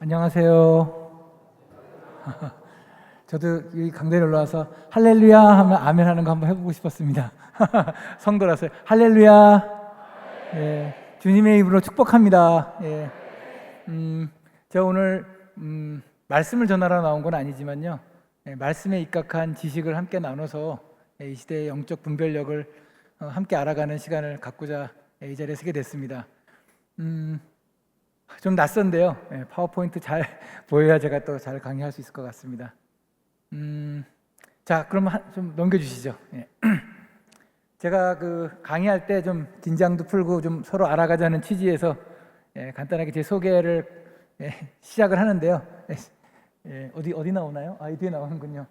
안녕하세요. 저도 이 강단에 올라와서 할렐루야 하면 아멘 하는 거 한번 해보고 싶었습니다. 성도라서 할렐루야. 예, 주님의 입으로 축복합니다. 예, 제가 오늘 말씀을 전하러 나온 건 아니지만요. 예, 말씀에 입각한 지식을 함께 나눠서 이 시대의 영적 분별력을 함께 알아가는 시간을 갖고자 이 자리에 서게 됐습니다. 좀 낯선데요. 예, 파워포인트 잘 보여야 제가 또 잘 강의할 수 있을 것 같습니다. 자, 그럼 좀 넘겨주시죠. 예. 제가 강의할 때 좀 긴장도 풀고 좀 서로 알아가자는 취지에서 간단하게 제 소개를 시작을 하는데요. 어디 나오나요? 이 뒤에 나오는군요.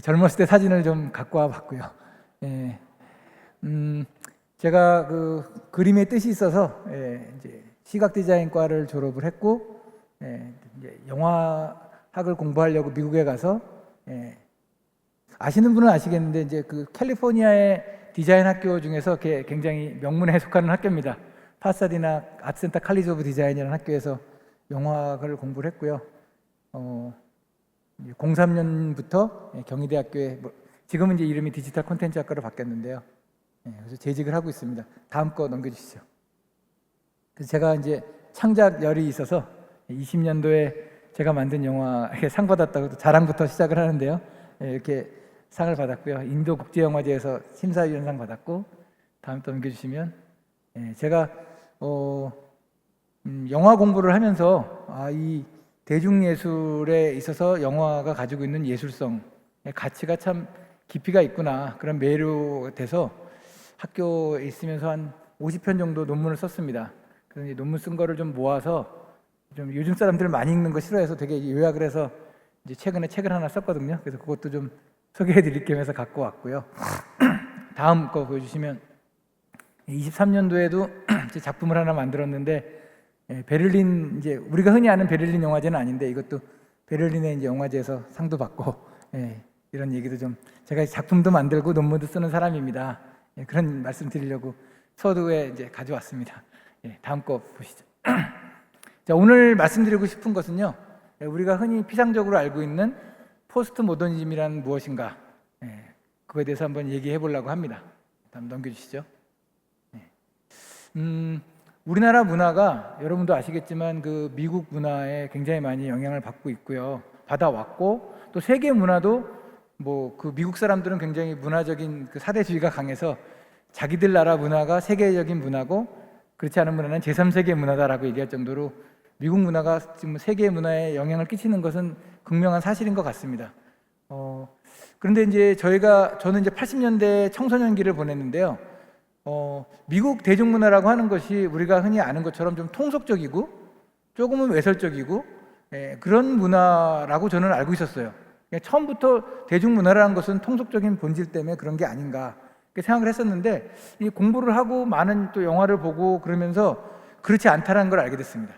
젊었을 때 사진을 좀 갖고 와봤고요. 제가 그림의 뜻이 있어서 이제 시각 디자인과를 졸업을 했고 이제 영화학을 공부하려고 미국에 가서 아시는 분은 아시겠는데 이제 캘리포니아의 디자인 학교 중에서 굉장히 명문에 속하는 학교입니다. 파사디나 아트센터 칼리지 오브 디자인이라는 학교에서 영화학을 공부를 했고요. 03년부터 경희대학교에 지금은 이제 이름이 디지털 콘텐츠 학과로 바뀌었는데요. 그래서 재직을 하고 있습니다. 다음 거 넘겨주시죠. 그래서 제가 이제 창작열이 있어서 20년도에 제가 만든 영화에 상 받았다고 자랑부터 시작을 하는데요. 이렇게 상을 받았고요. 인도 국제영화제에서 심사위원상 받았고, 다음 또 넘겨주시면 제가 영화 공부를 하면서 이 대중예술에 있어서 영화가 가지고 있는 예술성, 가치가 참 깊이가 있구나, 그런 매료돼서 학교에 있으면서 한 50편 정도 논문을 썼습니다. 그래서 논문 쓴 거를 좀 모아서 좀 요즘 사람들 많이 읽는 거 싫어해서 되게 요약을 해서 이제 최근에 책을 하나 썼거든요. 그래서 그것도 좀 소개해 드릴 겸 해서 갖고 왔고요. 다음 거 보여주시면 23년도에도 제 작품을 하나 만들었는데 베를린, 이제 우리가 흔히 아는 베를린 영화제는 아닌데 이것도 베를린의 이제 영화제에서 상도 받고 이런 얘기도 좀, 제가 작품도 만들고 논문도 쓰는 사람입니다. 그런 말씀 드리려고 서두에 이제 가져왔습니다. 다음 거 보시죠. 자, 오늘 말씀드리고 싶은 것은요, 우리가 흔히 피상적으로 알고 있는 포스트 모더니즘이란 무엇인가, 그거에 대해서 한번 얘기해 보려고 합니다. 다음 넘겨주시죠. 우리나라 문화가 여러분도 아시겠지만 미국 문화에 굉장히 많이 영향을 받고 있고요. 받아왔고, 또 세계 문화도 미국 사람들은 굉장히 문화적인 사대주의가 강해서 자기들 나라 문화가 세계적인 문화고 그렇지 않은 문화는 제3세계 문화다라고 얘기할 정도로 미국 문화가 지금 세계 문화에 영향을 끼치는 것은 극명한 사실인 것 같습니다. 그런데 이제 저는 이제 80년대 청소년기를 보냈는데요. 미국 대중문화라고 하는 것이 우리가 흔히 아는 것처럼 좀 통속적이고 조금은 외설적이고 그런 문화라고 저는 알고 있었어요. 처음부터 대중문화라는 것은 통속적인 본질 때문에 그런 게 아닌가 생각을 했었는데, 이 공부를 하고 많은 또 영화를 보고 그러면서 그렇지 않다는 걸 알게 됐습니다.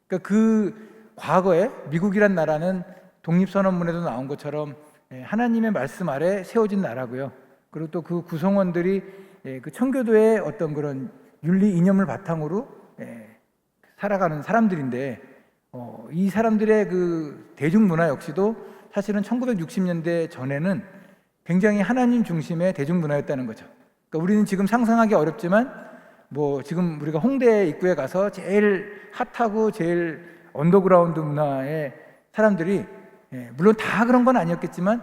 그러니까 과거에 미국이란 나라는 독립선언문에도 나온 것처럼 하나님의 말씀 아래 세워진 나라고요. 그리고 또 그 구성원들이 청교도의 어떤 그런 윤리 이념을 바탕으로 살아가는 사람들인데, 이 사람들의 대중문화 역시도 사실은 1960년대 전에는 굉장히 하나님 중심의 대중문화였다는 거죠. 그러니까 우리는 지금 상상하기 어렵지만 지금 우리가 홍대 입구에 가서 제일 핫하고 제일 언더그라운드 문화의 사람들이 물론 다 그런 건 아니었겠지만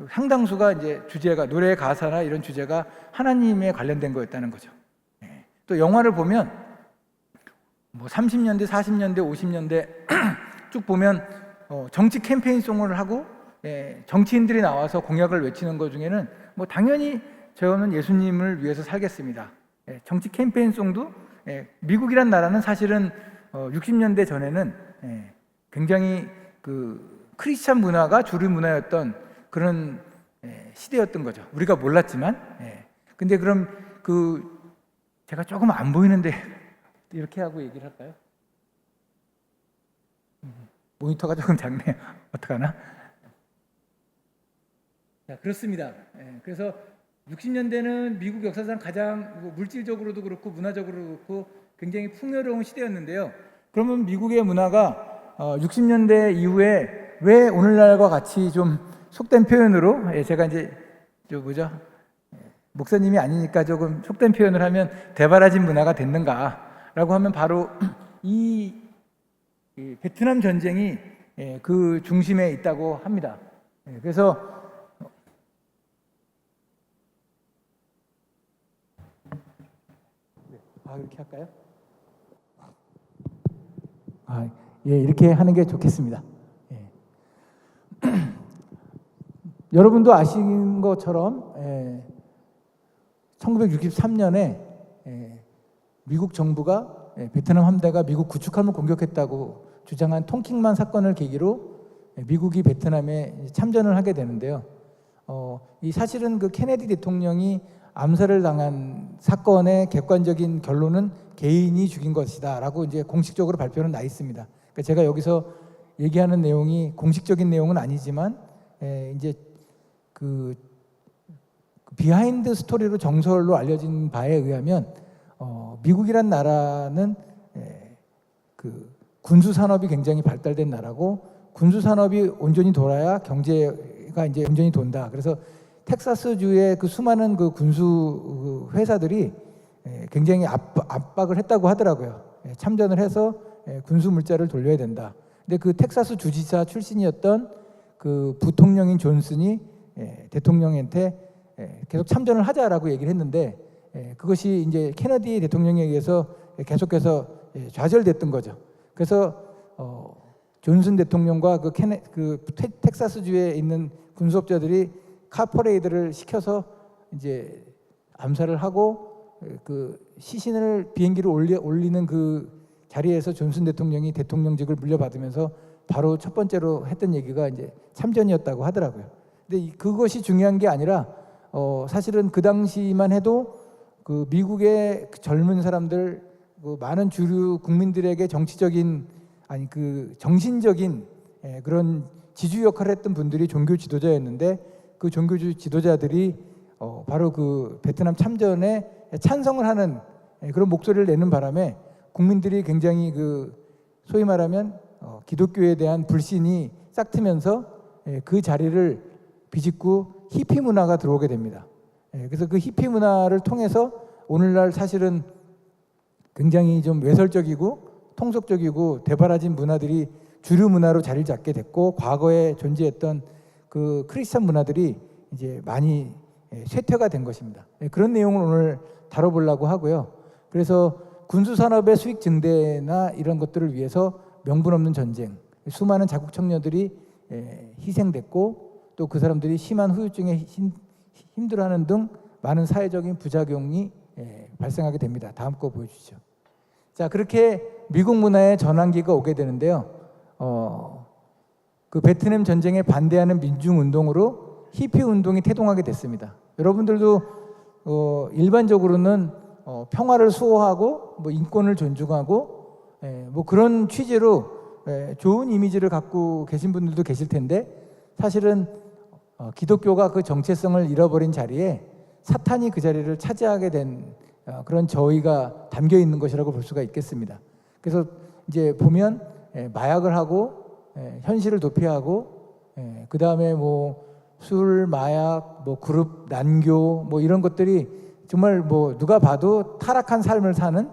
상당수가 이제 주제가, 노래 가사나 이런 주제가 하나님에 관련된 거였다는 거죠. 또 영화를 보면 30년대, 40년대, 50년대 쭉 보면 정치 캠페인송을 하고 정치인들이 나와서 공약을 외치는 것 중에는 당연히 저는 예수님을 위해서 살겠습니다. 정치 캠페인송도 미국이란 나라는 사실은 60년대 전에는 굉장히 크리스찬 문화가 주류 문화였던 그런 시대였던 거죠. 우리가 몰랐지만. 근데 그럼 제가 조금 안 보이는데 이렇게 하고 얘기를 할까요? 모니터가 조금 작네요. 어떡하나? 자, 그렇습니다. 그래서 60년대는 미국 역사상 가장 물질적으로도 그렇고 문화적으로도 그렇고 굉장히 풍요로운 시대였는데요. 그러면 미국의 문화가 60년대 이후에 왜 오늘날과 같이 좀 속된 표현으로 제가 이제 목사님이 아니니까 조금 속된 표현을 하면 대바라진 문화가 됐는가라고 하면 바로 이 베트남 전쟁이 그 중심에 있다고 합니다. 그래서 이렇게 할까요? 이렇게 하는 게 좋겠습니다. 여러분도 아시는 것처럼 1963년에 미국 정부가 베트남 함대가 미국 구축함을 공격했다고 주장한 통킹만 사건을 계기로 미국이 베트남에 참전을 하게 되는데요. 이 사실은 그 케네디 대통령이 암살을 당한 사건의 객관적인 결론은 개인이 죽인 것이다라고 이제 공식적으로 발표는 나 있습니다. 그러니까 제가 여기서 얘기하는 내용이 공식적인 내용은 아니지만 이제 그 비하인드 스토리로 정설로 알려진 바에 의하면 미국이란 나라는 그 군수 산업이 굉장히 발달된 나라고 군수 산업이 온전히 돌아야 경제가 이제 온전히 돈다. 그래서 텍사스주의 그 수많은 그 군수 회사들이 굉장히 압박을 했다고 하더라고요. 참전을 해서 군수 물자를 돌려야 된다. 근데 그 텍사스 주지사 출신이었던 그 부통령인 존슨이 대통령한테 계속 참전을 하자라고 얘기를 했는데 그것이 이제 케네디 대통령에 의해서 계속해서 좌절됐던 거죠. 그래서 존슨 대통령과 그 텍사스주에 있는 군수업자들이 카퍼레이드를 시켜서 이제 암살을 하고 그 시신을 비행기로 올리는 그 자리에서 존슨 대통령이 대통령직을 물려받으면서 바로 첫 번째로 했던 얘기가 이제 참전이었다고 하더라고요. 근데 그것이 중요한 게 아니라 사실은 그 당시만 해도 그 미국의 젊은 사람들, 그 많은 주류 국민들에게 정치적인 그 정신적인 그런 지주 역할을 했던 분들이 종교 지도자였는데 그 종교 지도자들이 바로 그 베트남 참전에 찬성을 하는 그런 목소리를 내는 바람에 국민들이 굉장히 그 소위 말하면 기독교에 대한 불신이 싹트면서 그 자리를 비집고 히피 문화가 들어오게 됩니다. 그래서 그 히피 문화를 통해서 오늘날 사실은 굉장히 좀 외설적이고 통속적이고 대바라진 문화들이 주류 문화로 자리를 잡게 됐고 과거에 존재했던 그 크리스천 문화들이 이제 많이 쇠퇴가 된 것입니다. 그런 내용을 오늘 다뤄보려고 하고요. 그래서 군수산업의 수익 증대나 이런 것들을 위해서 명분 없는 전쟁, 수많은 자국 청년들이 희생됐고 또 그 사람들이 심한 후유증에 힘들어하는 등 많은 사회적인 부작용이 발생하게 됩니다. 다음 거 보여주시죠. 자, 그렇게 미국 문화의 전환기가 오게 되는데요. 그 베트남 전쟁에 반대하는 민중운동으로 히피 운동이 태동하게 됐습니다. 여러분들도 일반적으로는 평화를 수호하고 뭐 인권을 존중하고 뭐 그런 취지로 좋은 이미지를 갖고 계신 분들도 계실 텐데 사실은 기독교가 그 정체성을 잃어버린 자리에 사탄이 그 자리를 차지하게 된 그런 저희가 담겨 있는 것이라고 볼 수가 있겠습니다. 그래서 이제 보면 마약을 하고 현실을 도피하고 그 다음에 뭐 술, 마약, 뭐 그룹 난교 뭐 이런 것들이 정말 뭐 누가 봐도 타락한 삶을 사는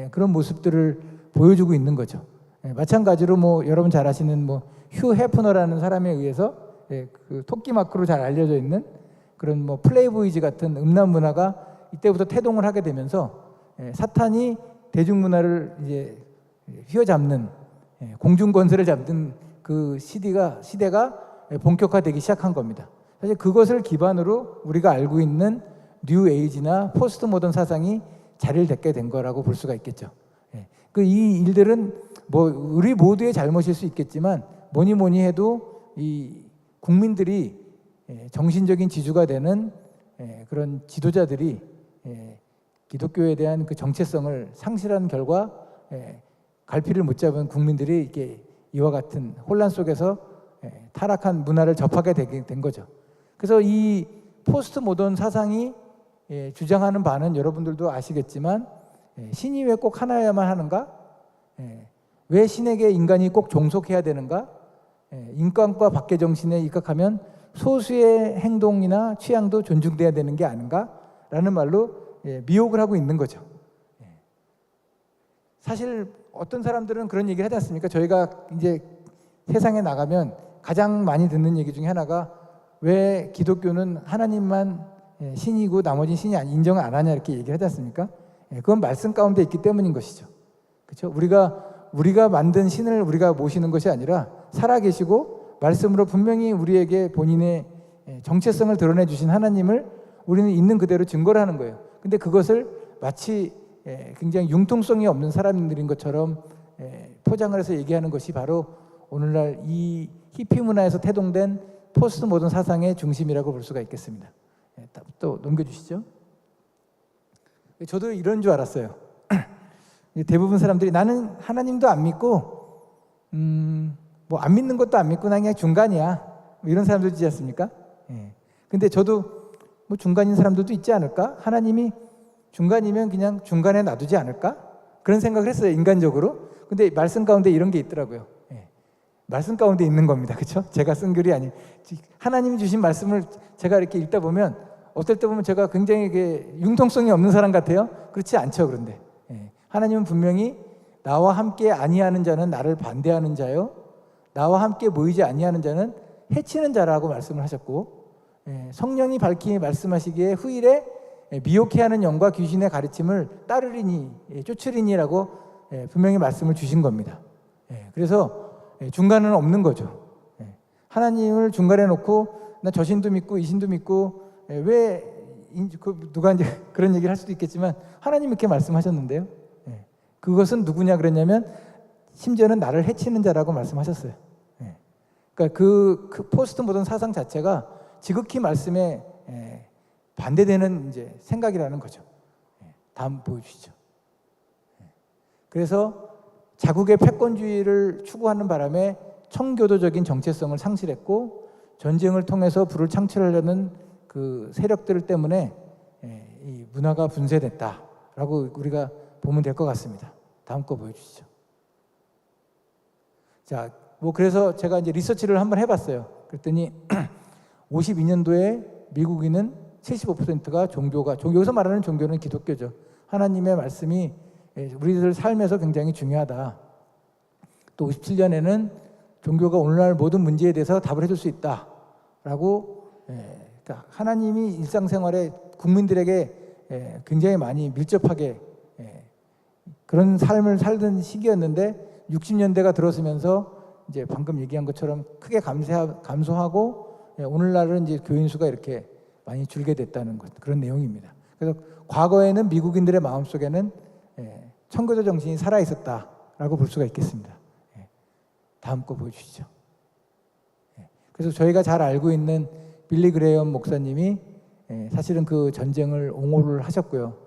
그런 모습들을 보여주고 있는 거죠. 마찬가지로 뭐 여러분 잘 아시는 뭐 휴 해프너라는 사람에 의해서 그 토끼 마크로 잘 알려져 있는 그런 뭐 플레이보이즈 같은 음란 문화가 이때부터 태동을 하게 되면서 사탄이 대중문화를 이제 휘어잡는 공중권세를 잡는 그 시대가 본격화되기 시작한 겁니다. 사실 그것을 기반으로 우리가 알고 있는 뉴 에이지나 포스트 모던 사상이 자리를 잡게 된 거라고 볼 수가 있겠죠. 그 이 일들은 뭐 우리 모두의 잘못일 수 있겠지만 뭐니 해도 이 국민들이 정신적인 지주가 되는 그런 지도자들이 기독교에 대한 그 정체성을 상실한 결과 갈피를 못 잡은 국민들이 이렇게 이와 같은 혼란 속에서 타락한 문화를 접하게 된 거죠. 그래서 이 포스트 모던 사상이 주장하는 바는 여러분들도 아시겠지만 신이 왜 꼭 하나여야만 하는가? 왜 신에게 인간이 꼭 종속해야 되는가? 인권과 박해 정신에 입각하면 소수의 행동이나 취향도 존중돼야 되는 게 아닌가라는 말로 미혹을 하고 있는 거죠. 사실 어떤 사람들은 그런 얘기를 하지 않습니까? 저희가 이제 세상에 나가면 가장 많이 듣는 얘기 중에 하나가 왜 기독교는 하나님만 신이고 나머지는 신이 인정을 안 하냐 이렇게 얘기를 하지 않습니까? 그건 말씀 가운데 있기 때문인 것이죠. 그렇죠? 우리가 만든 신을 우리가 모시는 것이 아니라 살아계시고 말씀으로 분명히 우리에게 본인의 정체성을 드러내 주신 하나님을 우리는 있는 그대로 증거를 하는 거예요. 근데 그것을 마치 굉장히 융통성이 없는 사람들인 것처럼 포장을 해서 얘기하는 것이 바로 오늘날 이 히피 문화에서 태동된 포스트 모던 사상의 중심이라고 볼 수가 있겠습니다. 또 넘겨주시죠. 저도 이런 줄 알았어요. 대부분 사람들이 나는 하나님도 안 믿고 뭐 안 믿는 것도 안 믿고 나 그냥 중간이야, 뭐 이런 사람들 있지 않습니까? 근데 저도 뭐 중간인 사람들도 있지 않을까? 하나님이 중간이면 그냥 중간에 놔두지 않을까? 그런 생각을 했어요, 인간적으로. 근데 말씀 가운데 이런 게 있더라고요. 말씀 가운데 있는 겁니다. 그렇죠? 제가 쓴 글이 아니에요. 하나님이 주신 말씀을 제가 이렇게 읽다 보면 어떨 때 보면 제가 굉장히 융통성이 없는 사람 같아요. 그렇지 않죠. 그런데 하나님은 분명히 나와 함께 아니하는 자는 나를 반대하는 자요, 나와 함께 모이지 아니하는 자는 해치는 자라고 말씀을 하셨고, 성령이 밝히 말씀하시기에 후일에 미혹해 하는 영과 귀신의 가르침을 따르리니 쫓으리니라고 분명히 말씀을 주신 겁니다. 그래서 중간은 없는 거죠. 하나님을 중간에 놓고 나 저 신도 믿고 이 신도 믿고 왜 누가 이제 그런 얘기를 할 수도 있겠지만 하나님 이렇게 말씀하셨는데요. 그것은 누구냐 그랬냐면 심지어는 나를 해치는 자라고 말씀하셨어요. 그러니까 그 포스트 모던 사상 자체가 지극히 말씀에 반대되는 이제 생각이라는 거죠. 다음 보여주시죠. 그래서 자국의 패권주의를 추구하는 바람에 청교도적인 정체성을 상실했고, 전쟁을 통해서 불을 창출하려는 그 세력들 때문에 이 문화가 분쇄됐다라고 우리가 보면 될 것 같습니다. 다음 거 보여주시죠. 자, 뭐 그래서 제가 이제 리서치를 한번 해봤어요. 그랬더니 52년도에 미국인은 75%가 여기서 말하는 종교는 기독교죠. 하나님의 말씀이 우리들 삶에서 굉장히 중요하다. 또 57년에는 종교가 오늘날 모든 문제에 대해서 답을 해줄 수 있다라고, 그러니까 하나님이 일상생활에 국민들에게 굉장히 많이 밀접하게 그런 삶을 살던 시기였는데 60년대가 들어서면서 이제 방금 얘기한 것처럼 크게 감소하고 오늘날은 이제 교인 수가 이렇게 많이 줄게 됐다는 것, 그런 내용입니다. 그래서 과거에는 미국인들의 마음속에는 청교도 정신이 살아 있었다라고 볼 수가 있겠습니다. 다음 거 보여주시죠. 그래서 저희가 잘 알고 있는 빌리 그레이엄 목사님이 사실은 그 전쟁을 옹호를 하셨고요.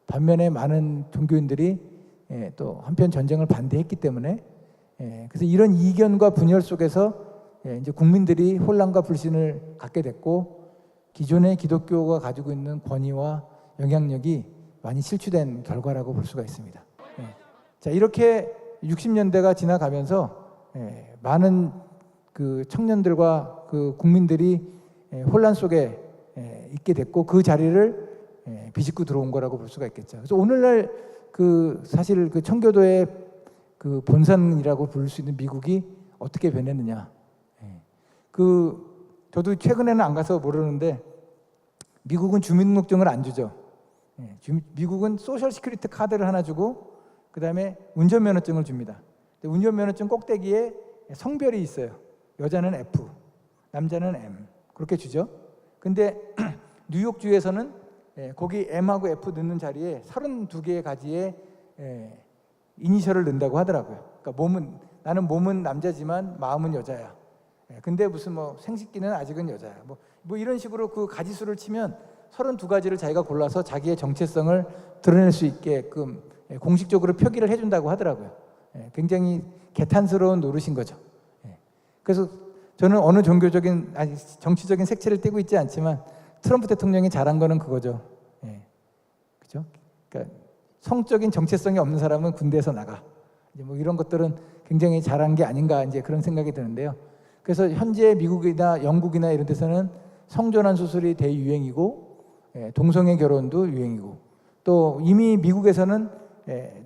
반면에 많은 종교인들이 또 한편 전쟁을 반대했기 때문에, 그래서 이런 이견과 분열 속에서 이제 국민들이 혼란과 불신을 갖게 됐고, 기존의 기독교가 가지고 있는 권위와 영향력이 많이 실추된 결과라고 볼 수가 있습니다. 자, 이렇게 60년대가 지나가면서 많은 그 청년들과 그 국민들이 혼란 속에 있게 됐고, 그 자리를 비집고 들어온 거라고 볼 수가 있겠죠. 그래서 오늘날 그 사실 그 청교도의 그 본산이라고 부를 수 있는 미국이 어떻게 변했느냐. 저도 최근에는 안 가서 모르는데 미국은 주민등록증을 안 주죠. 미국은 소셜 시큐리티 카드를 하나 주고 그 다음에 운전면허증을 줍니다. 운전면허증 꼭대기에 성별이 있어요. 여자는 F, 남자는 M, 그렇게 주죠. 근데 뉴욕주에서는 거기 M하고 F 넣는 자리에 32개의 가지에 이니셜을 넣는다고 하더라고요. 그러니까 나는 몸은 남자지만 마음은 여자야. 근데 무슨 뭐 생식기는 아직은 여자야. 뭐 이런 식으로 그 가지수를 치면 32가지를 자기가 골라서 자기의 정체성을 드러낼 수 있게끔 공식적으로 표기를 해준다고 하더라고요. 굉장히 개탄스러운 노릇인 거죠. 그래서 저는 어느 정치적인 색채를 띠고 있지 않지만 트럼프 대통령이 잘한 거는 그거죠. 그죠? 그러니까 성적인 정체성이 없는 사람은 군대에서 나가. 이제 뭐 이런 것들은 굉장히 잘한 게 아닌가 이제 그런 생각이 드는데요. 그래서 현재 미국이나 영국이나 이런 데서는 성전환 수술이 대유행이고 동성애 결혼도 유행이고 또 이미 미국에서는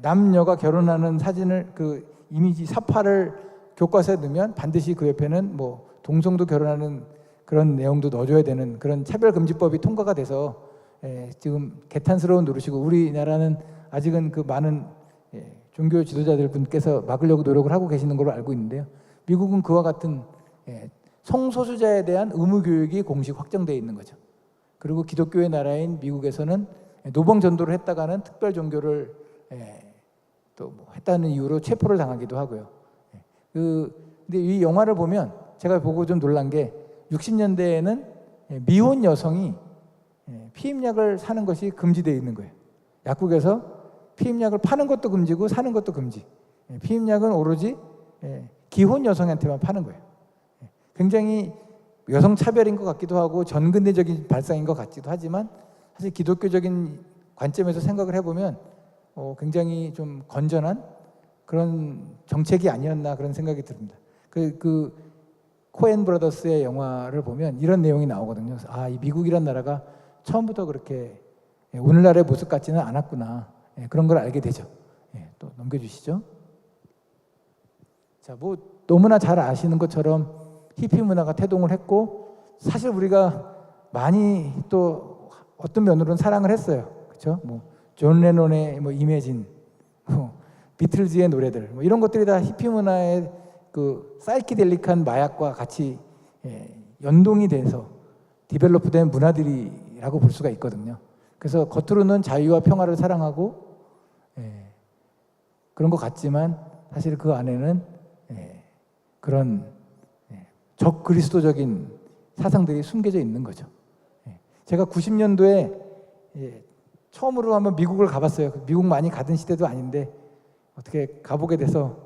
남녀가 결혼하는 사진을 그 이미지 사파를 교과서에 넣으면 반드시 그 옆에는 뭐 동성도 결혼하는 그런 내용도 넣어줘야 되는 그런 차별금지법이 통과가 돼서 지금 개탄스러운 노릇이고 우리나라는 아직은 그 많은 종교 지도자들 분께서 막으려고 노력을 하고 계시는 걸로 알고 있는데요. 미국은 그와 같은 성소수자에 대한 의무 교육이 공식 확정되어 있는 거죠. 그리고 기독교의 나라인 미국에서는 노방 전도를 했다가는 특별 종교를 또 뭐 했다는 이유로 체포를 당하기도 하고요. 근데 이 영화를 보면 제가 보고 좀 놀란 게 60년대에는 미혼 여성이 피임약을 사는 것이 금지되어 있는 거예요. 약국에서 피임약을 파는 것도 금지고 사는 것도 금지. 피임약은 오로지 기혼 여성한테만 파는 거예요. 굉장히 여성 차별인 것 같기도 하고 전근대적인 발상인 것 같기도 하지만 사실 기독교적인 관점에서 생각을 해보면 굉장히 좀 건전한 그런 정책이 아니었나 그런 생각이 듭니다. 그 코엔 브라더스의 영화를 보면 이런 내용이 나오거든요. 그래서 이 미국이란 나라가 처음부터 그렇게 오늘날의 모습 같지는 않았구나. 그런 걸 알게 되죠. 또 넘겨주시죠. 자, 뭐 너무나 잘 아시는 것처럼 히피 문화가 태동을 했고 사실 우리가 많이 또 어떤 면으로는 사랑을 했어요. 그렇죠? 뭐 존 레논의 뭐 이매진, 비틀즈의 노래들, 뭐 이런 것들이 다 히피 문화의 그 사이키델릭한 마약과 같이 연동이 돼서 디벨롭된 문화들이라고 볼 수가 있거든요. 그래서 겉으로는 자유와 평화를 사랑하고 그런 것 같지만 사실 그 안에는 그런 적그리스도적인 사상들이 숨겨져 있는 거죠. 제가 90년도에 처음으로 한번 미국을 가봤어요. 미국 많이 가던 시대도 아닌데 어떻게 가보게 돼서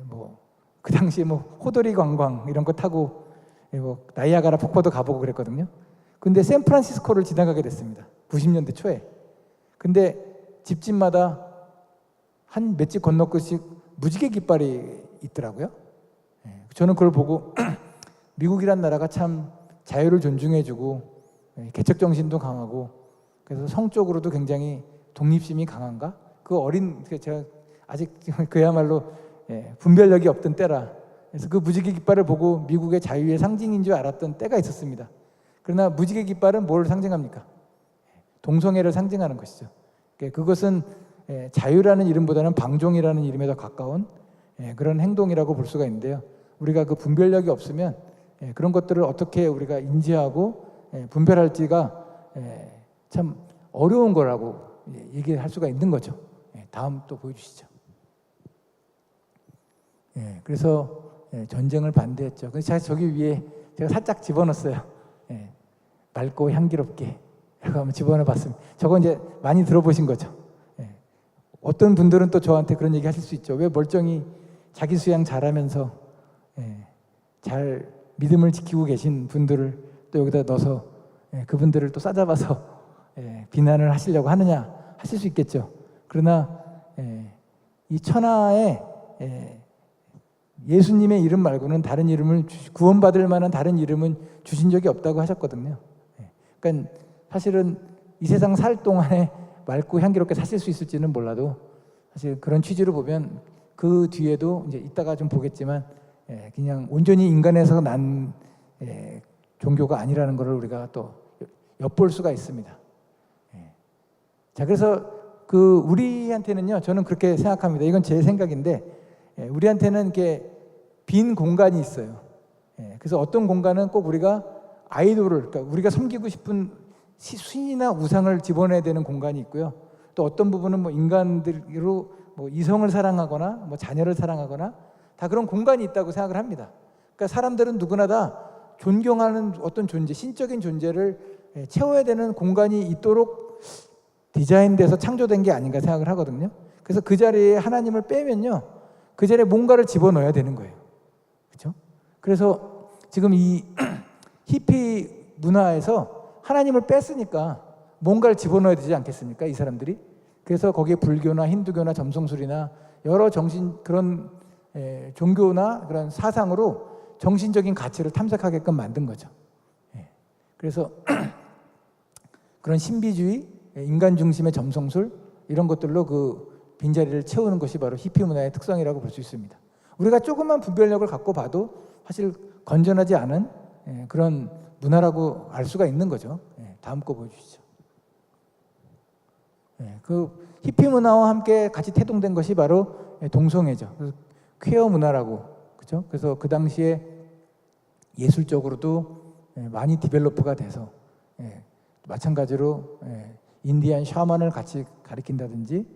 뭐 그 당시에 뭐 호돌이 관광 이런 거 타고 뭐 나이아가라 폭포도 가보고 그랬거든요. 근데 샌프란시스코를 지나가게 됐습니다. 90년대 초에. 근데 집집마다 한 몇 집 건너끝씩 무지개 깃발이 있더라고요. 저는 그걸 보고 미국이란 나라가 참 자유를 존중해주고 개척 정신도 강하고 그래서 성적으로도 굉장히 독립심이 강한가? 그 어린 제가 아직 그야말로 분별력이 없던 때라 그래서 그 무지개 깃발을 보고 미국의 자유의 상징인 줄 알았던 때가 있었습니다. 그러나 무지개 깃발은 뭘 상징합니까? 동성애를 상징하는 것이죠. 그것은 자유라는 이름보다는 방종이라는 이름에 더 가까운 그런 행동이라고 볼 수가 있는데요. 우리가 그 분별력이 없으면 그런 것들을 어떻게 우리가 인지하고 분별할지가 참 어려운 거라고 얘기할 수가 있는 거죠. 다음 또 보여주시죠. 그래서 전쟁을 반대했죠. 그래서 제가 저기 위에 제가 살짝 집어넣었어요. 맑고 향기롭게 이렇게 한번 집어넣어 봤습니다. 저거 이제 많이 들어보신 거죠. 어떤 분들은 또 저한테 그런 얘기 하실 수 있죠. 왜 멀쩡히 자기 수양 잘하면서 잘 믿음을 지키고 계신 분들을 또 여기다 넣어서 그분들을 또 싸잡아서 비난을 하시려고 하느냐 하실 수 있겠죠. 그러나 이 천하에 예수님의 이름 말고는 다른 이름을 구원받을 만한 다른 이름은 주신 적이 없다고 하셨거든요. 그러니까 사실은 이 세상 살 동안에 맑고 향기롭게 사실 수 있을지는 몰라도 사실 그런 취지로 보면 그 뒤에도 이제 이따가 좀 보겠지만 그냥 온전히 인간에서 난 종교가 아니라는 것을 우리가 또 엿볼 수가 있습니다. 자, 그래서 그 우리한테는요, 저는 그렇게 생각합니다. 이건 제 생각인데 우리한테는 이렇게 빈 공간이 있어요. 그래서 어떤 공간은 꼭 우리가 아이돌을, 그러니까 우리가 섬기고 싶은 신이나 우상을 집어넣어야 되는 공간이 있고요. 또 어떤 부분은 뭐 인간들로 뭐 이성을 사랑하거나 뭐 자녀를 사랑하거나 다 그런 공간이 있다고 생각을 합니다. 그러니까 사람들은 누구나 다 존경하는 어떤 존재, 신적인 존재를 채워야 되는 공간이 있도록 디자인돼서 창조된 게 아닌가 생각을 하거든요. 그래서 그 자리에 하나님을 빼면요, 그 자리에 뭔가를 집어넣어야 되는 거예요. 그렇죠? 그래서 지금 이 히피 문화에서 하나님을 뺐으니까 뭔가를 집어넣어야 되지 않겠습니까? 이 사람들이. 그래서 거기에 불교나 힌두교나 점성술이나 여러 그런 종교나 그런 사상으로 정신적인 가치를 탐색하게끔 만든 거죠. 그래서 그런 신비주의, 인간 중심의 점성술 이런 것들로 그 빈자리를 채우는 것이 바로 히피 문화의 특성이라고 볼 수 있습니다. 우리가 조금만 분별력을 갖고 봐도 사실 건전하지 않은 그런 문화라고 알 수가 있는 거죠. 다음 거 보여주시죠. 그 히피 문화와 함께 같이 태동된 것이 바로 동성애죠. 퀘어 문화라고, 그죠? 그래서 그 당시에 예술적으로도 많이 디벨로프가 돼서 마찬가지로 인디안 샤먼을 같이 가리킨다든지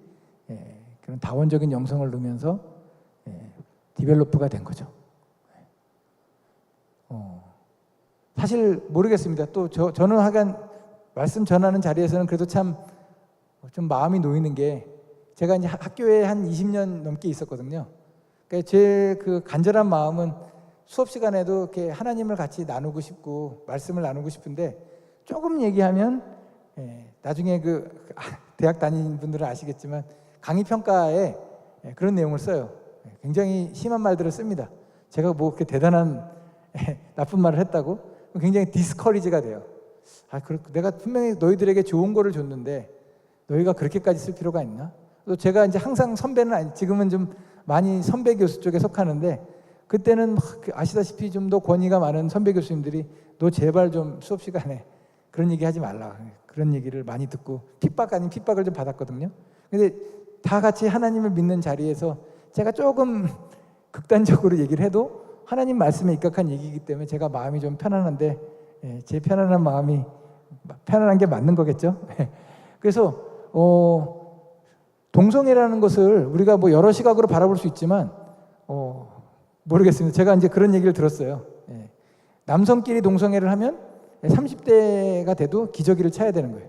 그런 다원적인 영성을 넣으면서 디벨로프가 된 거죠. 사실 모르겠습니다. 또 저는 하여간 말씀 전하는 자리에서는 그래도 참 좀 마음이 놓이는 게, 제가 이제 학교에 한 20년 넘게 있었거든요. 그러니까 제 그 간절한 마음은 수업 시간에도 이렇게 하나님을 같이 나누고 싶고 말씀을 나누고 싶은데, 조금 얘기하면 나중에 대학 다니는 분들은 아시겠지만 강의 평가에 그런 내용을 써요. 굉장히 심한 말들을 씁니다. 제가 뭐 그렇게 대단한 나쁜 말을 했다고 굉장히 디스커리지가 돼요. 내가 분명히 너희들에게 좋은 거를 줬는데 너희가 그렇게까지 쓸 필요가 있나? 또 제가 이제 항상 선배는 지금은 좀 많이 선배 교수 쪽에 속하는데, 그때는 아시다시피 좀 더 권위가 많은 선배 교수님들이 너 제발 좀 수업 시간에 그런 얘기 하지 말라, 그런 얘기를 많이 듣고 핍박 아닌 핍박을 좀 받았거든요. 근데 다 같이 하나님을 믿는 자리에서 제가 조금 극단적으로 얘기를 해도 하나님 말씀에 입각한 얘기이기 때문에 제가 마음이 좀 편안한데, 제 편안한 마음이 편안한 게 맞는 거겠죠. 그래서 동성애라는 것을 우리가 뭐 여러 시각으로 바라볼 수 있지만 모르겠습니다. 제가 이제 그런 얘기를 들었어요. 남성끼리 동성애를 하면 30대가 돼도 기저귀를 차야 되는 거예요.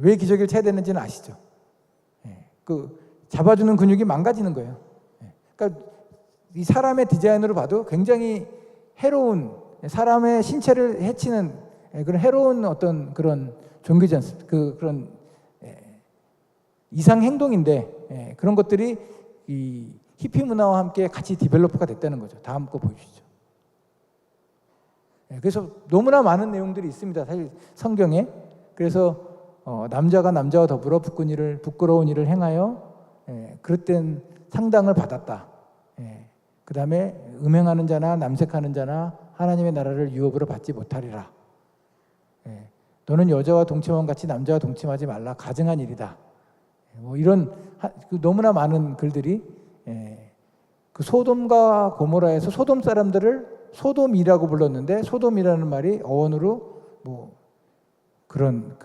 왜 기저귀를 차야 되는지는 아시죠? 그 잡아주는 근육이 망가지는 거예요. 그러니까 이 사람의 디자인으로 봐도 굉장히 해로운, 사람의 신체를 해치는 그런 해로운 어떤 그런 종교지 않습니까? 그런 이상 행동인데, 그런 것들이 이 히피 문화와 함께 같이 디벨로프가 됐다는 거죠. 다음 거 보여주시죠. 그래서 너무나 많은 내용들이 있습니다. 사실 성경에. 그래서 남자가 남자와 더불어 부끄러운 일을 행하여 그릇된 상당을 받았다. 그 다음에 음행하는 자나 남색하는 자나 하나님의 나라를 유업으로 받지 못하리라. 너는 여자와 동침함 같이 남자와 동침하지 말라. 가증한 일이다. 뭐 이런 너무나 많은 글들이 그 소돔과 고모라에서 소돔 사람들을 소돔이라고 불렀는데, 소돔이라는 말이 어원으로 뭐 그런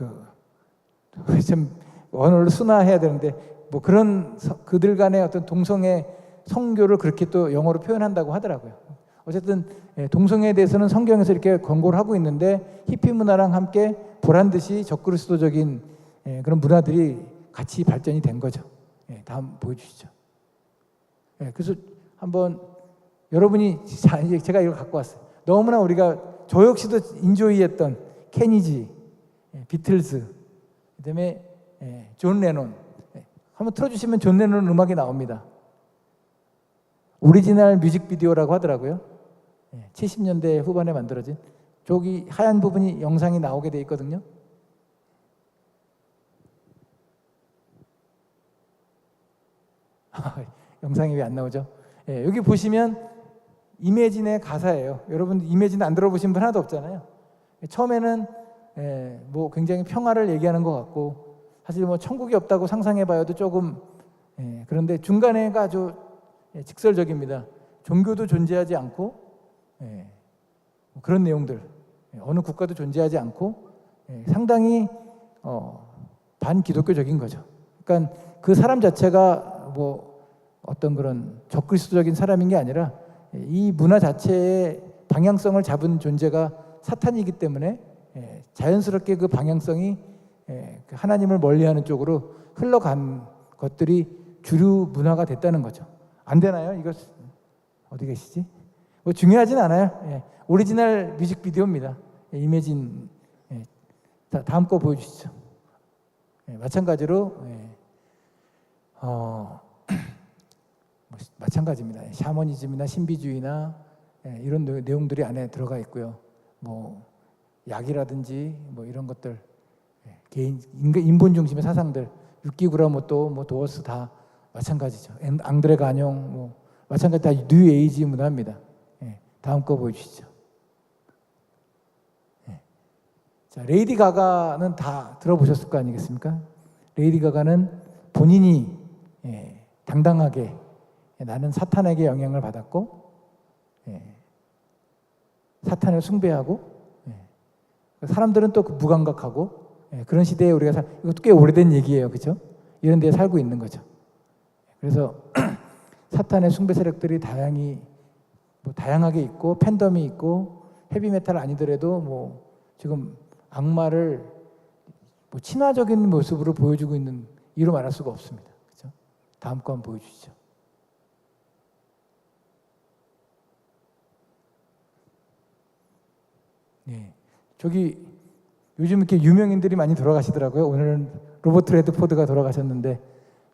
좀 언어를 순화해야 되는데 뭐 그런 그들 간의 어떤 동성애 성교를 그렇게 또 영어로 표현한다고 하더라고요. 어쨌든 동성애에 대해서는 성경에서 이렇게 권고를 하고 있는데, 히피 문화랑 함께 보란듯이 적그리스도적인 그런 문화들이 같이 발전이 된 거죠. 다음 보여주시죠. 그래서 한번 여러분이 제가 이걸 갖고 왔어요. 너무나 우리가 저 역시도 인조이했던 케니지, 비틀즈, 그다음에 존 레논. 한번 틀어주시면 존 레논 음악이 나옵니다. 오리지널 뮤직비디오라고 하더라고요. 70년대 후반에 만들어진, 저기 하얀 부분이 영상이 나오게 돼 있거든요. 영상이 왜 안 나오죠? 여기 보시면 이매진의 가사예요. 여러분 이매진 안 들어보신 분 하나도 없잖아요. 처음에는 뭐 굉장히 평화를 얘기하는 것 같고, 사실 뭐 천국이 없다고 상상해봐야도 조금, 그런데 중간에가 아주 직설적입니다. 종교도 존재하지 않고, 그런 내용들, 어느 국가도 존재하지 않고, 상당히 반기독교적인 거죠. 그러니까 그 사람 자체가 뭐 어떤 그런 적그리스도적인 사람인 게 아니라 이 문화 자체의 방향성을 잡은 존재가 사탄이기 때문에 자연스럽게 그 방향성이 하나님을 멀리하는 쪽으로 흘러간 것들이 주류 문화가 됐다는 거죠. 안 되나요? 이거 어디 계시지? 뭐 중요하진 않아요. 오리지널 뮤직비디오입니다. 이매진. 다음 거 보여주시죠. 마찬가지로 마찬가지입니다. 샤머니즘이나 신비주의나 이런 내용들이 안에 들어가 있고요. 뭐 약이라든지 뭐 이런 것들, 개인 인본 중심의 사상들, 유키구라모토, 뭐 도어스 다 마찬가지죠. 앙드레 가뇽 뭐 마찬가지 다 뉴 에이지 문화입니다. 다음 거 보여주시죠. 자, 레이디 가가는 다 들어보셨을 거 아니겠습니까? 레이디 가가는 본인이 당당하게 나는 사탄에게 영향을 받았고 사탄을 숭배하고 사람들은 또 무감각하고 그런 시대에 우리가 이것도 꽤 오래된 얘기예요, 그렇죠? 이런 데에 살고 있는 거죠. 그래서 사탄의 숭배 세력들이 다양하게 있고 팬덤이 있고 헤비메탈 아니더라도 뭐 지금 악마를 뭐 친화적인 모습으로 보여주고 있는 이로 말할 수가 없습니다. 그렇죠? 다음 거 한번 보여주시죠. 네, 저기 요즘 이렇게 유명인들이 많이 돌아가시더라고요. 오늘은 로버트 레드포드가 돌아가셨는데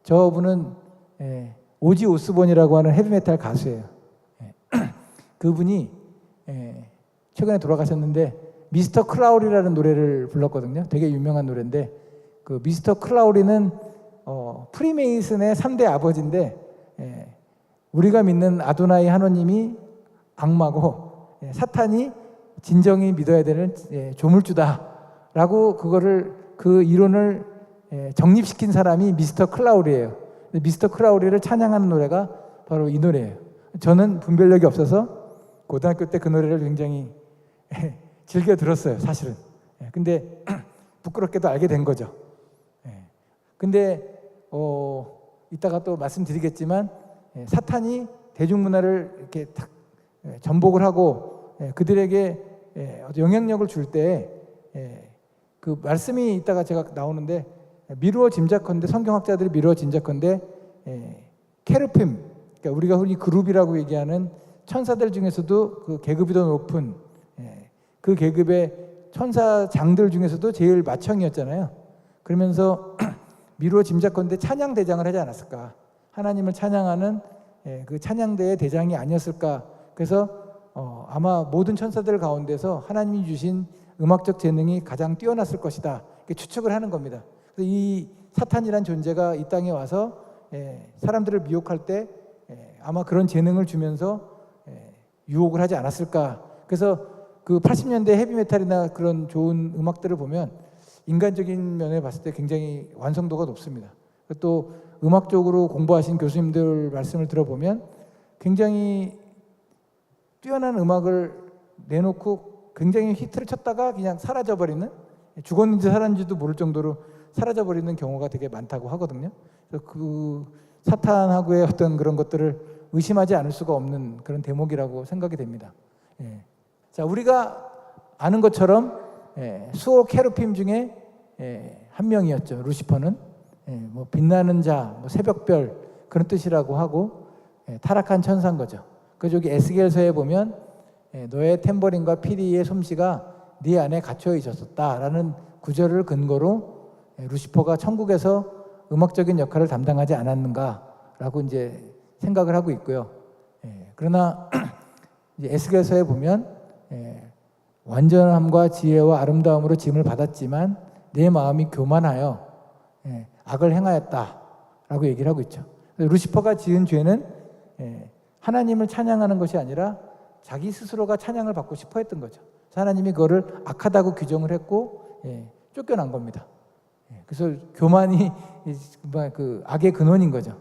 저분은 오지 오스본이라고 하는 헤비메탈 가수예요. 그분이 최근에 돌아가셨는데 미스터 클라우리라는 노래를 불렀거든요. 되게 유명한 노래인데 그 미스터 클라우리는 프리메이슨의 3대 아버지인데 우리가 믿는 아도나이 하나님이 악마고 사탄이 진정이 믿어야 되는 조물주다라고 그 이론을 정립시킨 사람이 미스터 클라우리예요. 미스터 클라우리를 찬양하는 노래가 바로 이 노래예요. 저는 분별력이 없어서 고등학교 때 그 노래를 굉장히 즐겨 들었어요, 사실은. 근데 부끄럽게도 알게 된 거죠. 근데 이따가 또 말씀드리겠지만 사탄이 대중문화를 이렇게 탁 전복을 하고 그들에게 영향력을 줄 때 그 말씀이 이따가 제가 나오는데 미루어 짐작컨대 성경학자들이 미루어 짐작컨대 케르핌, 그러니까 우리가 흔히 그룹이라고 얘기하는 천사들 중에서도 그 계급이 더 높은 그 계급의 천사장들 중에서도 제일 맏형이었잖아요. 그러면서 미루어 짐작컨대 찬양 대장을 하지 않았을까? 하나님을 찬양하는 그 찬양대의 대장이 아니었을까? 그래서 아마 모든 천사들 가운데서 하나님이 주신 음악적 재능이 가장 뛰어났을 것이다. 이렇게 추측을 하는 겁니다. 그래서 이 사탄이란 존재가 이 땅에 와서 사람들을 미혹할 때 아마 그런 재능을 주면서 유혹을 하지 않았을까. 그래서 그 80년대 헤비메탈이나 그런 좋은 음악들을 보면 인간적인 면에 봤을 때 굉장히 완성도가 높습니다. 또 음악적으로 공부하신 교수님들 말씀을 들어보면 굉장히 뛰어난 음악을 내놓고 굉장히 히트를 쳤다가 그냥 사라져버리는, 죽었는지 살았는지도 모를 정도로 사라져버리는 경우가 되게 많다고 하거든요. 그래서 그 사탄하고의 어떤 그런 것들을 의심하지 않을 수가 없는 그런 대목이라고 생각이 됩니다. 자, 우리가 아는 것처럼 수호 케르핌 중에 한 명이었죠. 루시퍼는 뭐 빛나는 자, 뭐 새벽별 그런 뜻이라고 하고 타락한 천사인 거죠. 그래서 여기 에스겔서에 보면 너의 탬버린과 피리의 솜씨가 네 안에 갇혀 있었다라는 구절을 근거로 루시퍼가 천국에서 음악적인 역할을 담당하지 않았는가라고 이제 생각을 하고 있고요. 그러나 이제 에스겔서에 보면 완전함과 지혜와 아름다움으로 지음을 받았지만 내 마음이 교만하여 악을 행하였다라고 얘기를 하고 있죠. 루시퍼가 지은 죄는 하나님을 찬양하는 것이 아니라 자기 스스로가 찬양을 받고 싶어 했던 거죠. 하나님이 그거를 악하다고 규정을 했고 쫓겨난 겁니다. 그래서 교만이 그 악의 근원인 거죠.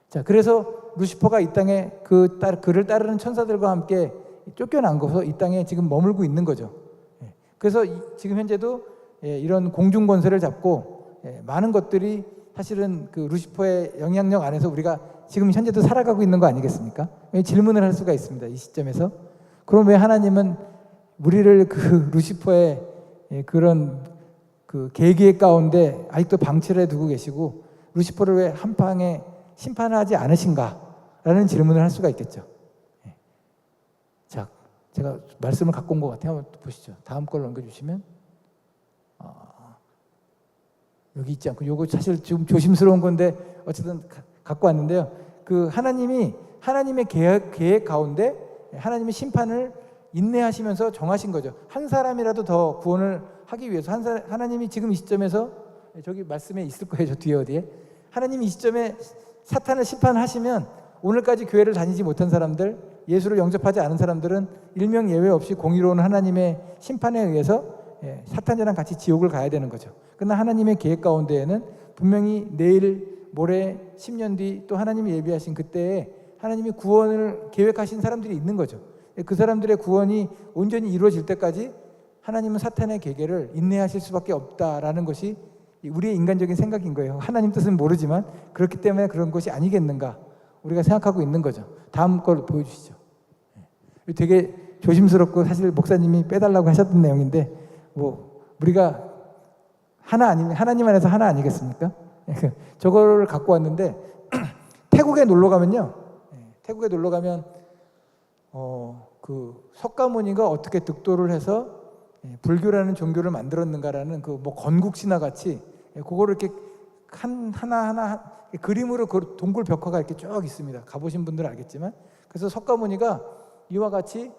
자, 그래서 루시퍼가 이 땅에 그를 따르는 천사들과 함께 쫓겨난 거서 이 땅에 지금 머물고 있는 거죠. 그래서 지금 현재도 이런 공중 권세를 잡고 많은 것들이 사실은 그 루시퍼의 영향력 안에서 우리가 지금 현재도 살아가고 있는 거 아니겠습니까? 질문을 할 수가 있습니다. 이 시점에서. 그럼 왜 하나님은 우리를 그 루시퍼의 그런 그 계기의 가운데 아직도 방치를 해두고 계시고 루시퍼를 왜 한 방에 심판하지 않으신가라는 질문을 할 수가 있겠죠. 자, 제가 말씀을 갖고 온 것 같아요. 한번 보시죠. 다음 걸 넘겨주시면 여기 있지 않고, 요거 사실 좀 조심스러운 건데 어쨌든 갖고 왔는데요. 그 하나님의 계획 가운데 하나님의 심판을 인내하시면서 정하신 거죠. 한 사람이라도 더 구원을 하기 위해서 하나님이 지금 이 시점에서, 저기 말씀에 있을 거예요. 저 뒤에 어디에. 하나님이 이 시점에 사탄을 심판하시면 오늘까지 교회를 다니지 못한 사람들, 예수를 영접하지 않은 사람들은 일명 예외 없이 공의로운 하나님의 심판에 의해서 사탄이랑 같이 지옥을 가야 되는 거죠. 그러나 하나님의 계획 가운데에는 분명히 내일, 모레, 10년 뒤 또 하나님이 예비하신 그때에 하나님이 구원을 계획하신 사람들이 있는 거죠. 그 사람들의 구원이 온전히 이루어질 때까지 하나님은 사탄의 계계를 인내하실 수밖에 없다라는 것이 우리의 인간적인 생각인 거예요. 하나님 뜻은 모르지만 그렇기 때문에 그런 것이 아니겠는가 우리가 생각하고 있는 거죠. 다음 걸 보여주시죠. 되게 조심스럽고 사실 목사님이 빼달라고 하셨던 내용인데, 뭐 우리가 하나님 안에서 하나 아니겠습니까? 저거를 갖고 왔는데 태국에 놀러 가면요, 태국에 놀러 가면 그 석가모니가 어떻게 득도를 해서 불교라는 종교를 만들었는가라는 그 뭐 건국 신화 같이 그거를 이렇게 하나하나 그림으로 그 동굴 벽화가 이렇게 쭉 있습니다. 가보신 분들은 알겠지만, 그래서 석가모니가 이와 같이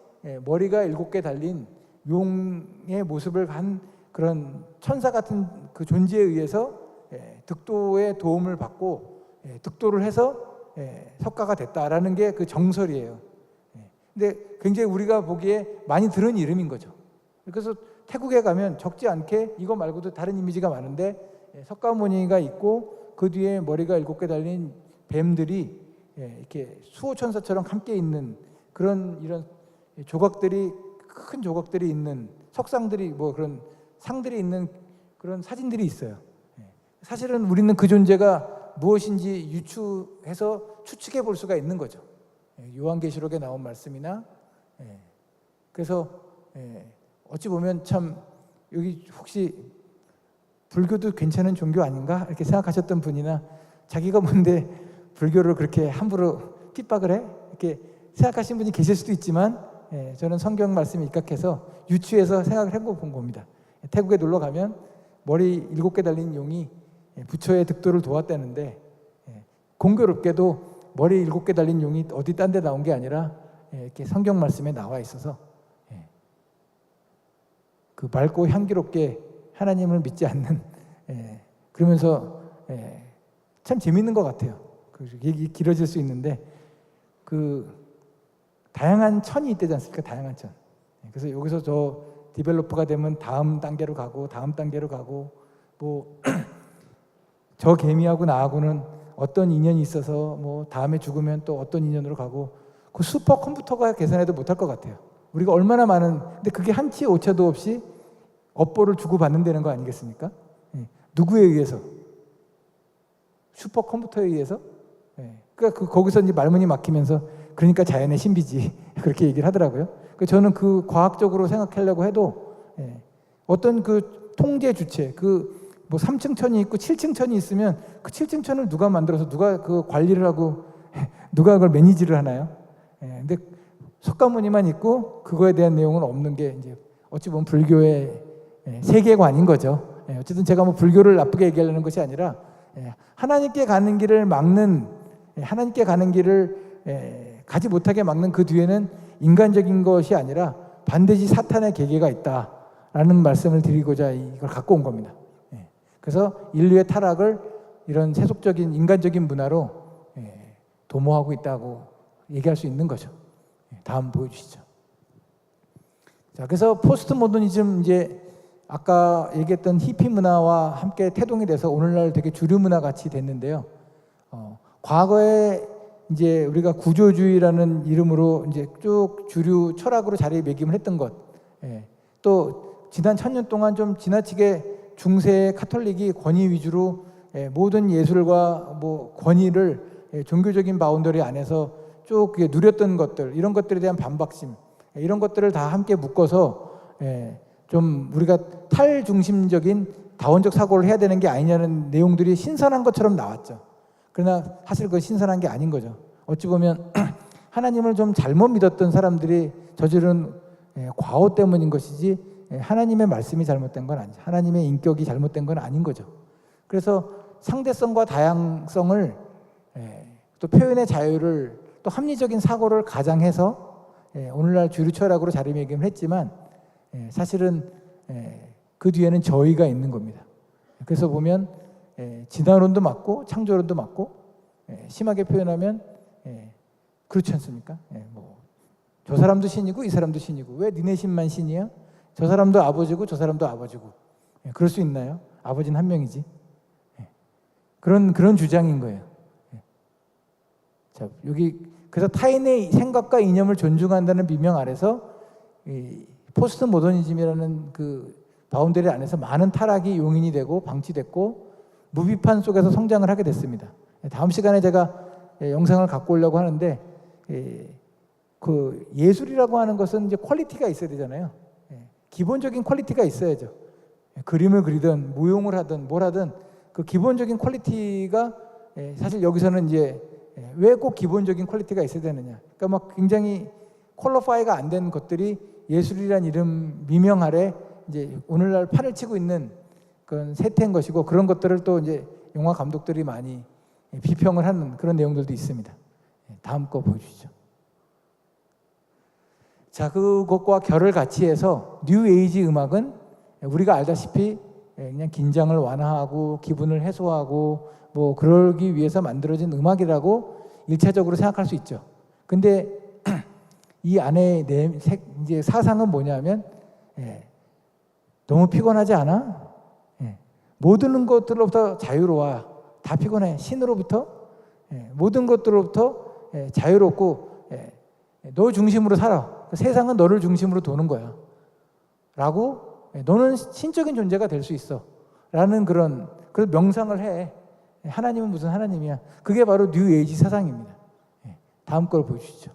머리가 7개 달린 용의 모습을 한 그런 천사 같은 그 존재에 의해서 득도의 도움을 받고 득도를 해서 석가가 됐다라는 게 그 정설이에요. 근데 굉장히 우리가 보기에 많이 들은 이름인 거죠. 그래서 태국에 가면 적지 않게 이거 말고도 다른 이미지가 많은데 석가모니가 있고 그 뒤에 머리가 7개 달린 뱀들이 이렇게 수호천사처럼 함께 있는 그런 이런 조각들이, 큰 조각들이 있는 석상들이, 뭐 그런 상들이 있는 그런 사진들이 있어요. 사실은 우리는 그 존재가 무엇인지 유추해서 추측해 볼 수가 있는 거죠. 요한계시록에 나온 말씀이나, 그래서 어찌 보면 참 여기 혹시 불교도 괜찮은 종교 아닌가 이렇게 생각하셨던 분이나, 자기가 뭔데 불교를 그렇게 함부로 핍박을 해? 이렇게 생각하신 분이 계실 수도 있지만, 저는 성경 말씀에 입각해서 유추해서 생각을 해본 겁니다. 태국에 놀러 가면 머리 7개 달린 용이 부처의 득도를 도왔다는데, 공교롭게도 머리 7개 달린 용이 어디 딴 데 나온 게 아니라 이렇게 성경 말씀에 나와 있어서 그 맑고 향기롭게 하나님을 믿지 않는, 그러면서 참 재밌는 것 같아요. 얘기 길어질 수 있는데 그 다양한 천이 있대지 않습니까? 다양한 천. 그래서 여기서 저 디벨로퍼가 되면 다음 단계로 가고 다음 단계로 가고, 뭐 저 개미하고 나하고는 어떤 인연이 있어서 뭐 다음에 죽으면 또 어떤 인연으로 가고, 그 슈퍼컴퓨터가 계산해도 못할 것 같아요. 우리가 얼마나 많은, 근데 그게 한치 오차도 없이 업보를 주고받는다는 거 아니겠습니까? 누구에 의해서? 슈퍼컴퓨터에 의해서? 그러니까 거기서 이제 말문이 막히면서, 그러니까 자연의 신비지 그렇게 얘기를 하더라고요. 저는 그 과학적으로 생각하려고 해도 어떤 그 통제 주체, 그 뭐 3층 천이 있고 7층 천이 있으면 그 7층 천을 누가 만들어서 누가 그 관리를 하고 누가 그걸 매니지를 하나요? 근데 석가모니만 있고 그거에 대한 내용은 없는 게 이제 어찌 보면 불교의 세계관인 거죠. 어쨌든 제가 뭐 불교를 나쁘게 얘기하려는 것이 아니라, 하나님께 가는 길을 막는, 하나님께 가는 길을 가지 못하게 막는 그 뒤에는 인간적인 것이 아니라 반드시 사탄의 계계가 있다라는 말씀을 드리고자 이걸 갖고 온 겁니다. 그래서 인류의 타락을 이런 세속적인 인간적인 문화로 도모하고 있다고 얘기할 수 있는 거죠. 다음 보여주시죠. 자, 그래서 포스트 모더니즘, 이제 아까 얘기했던 히피 문화와 함께 태동이 돼서 오늘날 되게 주류 문화 같이 됐는데요. 과거에 이제 우리가 구조주의라는 이름으로 이제 쭉 주류 철학으로 자리매김을 했던 것, 또 지난 1000년 동안 좀 지나치게 중세 카톨릭이 권위 위주로 모든 예술과 뭐 권위를 종교적인 바운더리 안에서 쭉 누렸던 것들, 이런 것들에 대한 반박심, 이런 것들을 다 함께 묶어서 좀 우리가 탈중심적인 다원적 사고를 해야 되는 게 아니냐는 내용들이 신선한 것처럼 나왔죠. 그러나 사실 그건 신선한 게 아닌 거죠. 어찌 보면 하나님을 좀 잘못 믿었던 사람들이 저지른 과오 때문인 것이지, 하나님의 말씀이 잘못된 건 아니죠. 하나님의 인격이 잘못된 건 아닌 거죠. 그래서 상대성과 다양성을 또 표현의 자유를 또 합리적인 사고를 가장해서 오늘날 주류 철학으로 자리매김을 했지만 사실은 그 뒤에는 저의가 있는 겁니다. 그래서 보면 진화론도 맞고 창조론도 맞고 심하게 표현하면 그렇지 않습니까? 저 사람도 신이고 이 사람도 신이고 왜 니네 신만 신이야? 저 사람도 아버지고 저 사람도 아버지고 그럴 수 있나요? 아버지는 한 명이지. 그런 주장인 거예요. 자, 여기 그래서 타인의 생각과 이념을 존중한다는 비명 아래서 이 포스트 모더니즘이라는 그 바운더리 안에서 많은 타락이 용인이 되고 방치됐고 무비판 속에서 성장을 하게 됐습니다. 다음 시간에 제가 영상을 갖고 오려고 하는데 그 예술이라고 하는 것은 이제 퀄리티가 있어야 되잖아요. 기본적인 퀄리티가 있어야죠. 그림을 그리든 무용을 하든 뭘 하든 그 기본적인 퀄리티가 사실 여기서는 이제 왜 꼭 기본적인 퀄리티가 있어야 되느냐. 그러니까 막 굉장히 퀄리파이가 안 된 것들이 예술이란 이름 미명 아래 이제 오늘날 판을 치고 있는 그런 세태인 것이고 그런 것들을 또 이제 영화 감독들이 많이 비평을 하는 그런 내용들도 있습니다. 다음 거 보여주시죠. 자, 그것과 결을 같이 해서 뉴 에이지 음악은 우리가 알다시피 그냥 긴장을 완화하고 기분을 해소하고 뭐 그러기 위해서 만들어진 음악이라고 일차적으로 생각할 수 있죠. 근데 이 안에 이제 사상은 뭐냐면 너무 피곤하지 않아? 모든 것들로부터 자유로워. 다 피곤해. 신으로부터 모든 것들로부터 자유롭고 너 중심으로 살아. 세상은 너를 중심으로 도는 거야. 라고 너는 신적인 존재가 될 수 있어. 라는 그런 명상을 해. 하나님은 무슨 하나님이야. 그게 바로 뉴 에이지 사상입니다. 다음 걸 보여주시죠.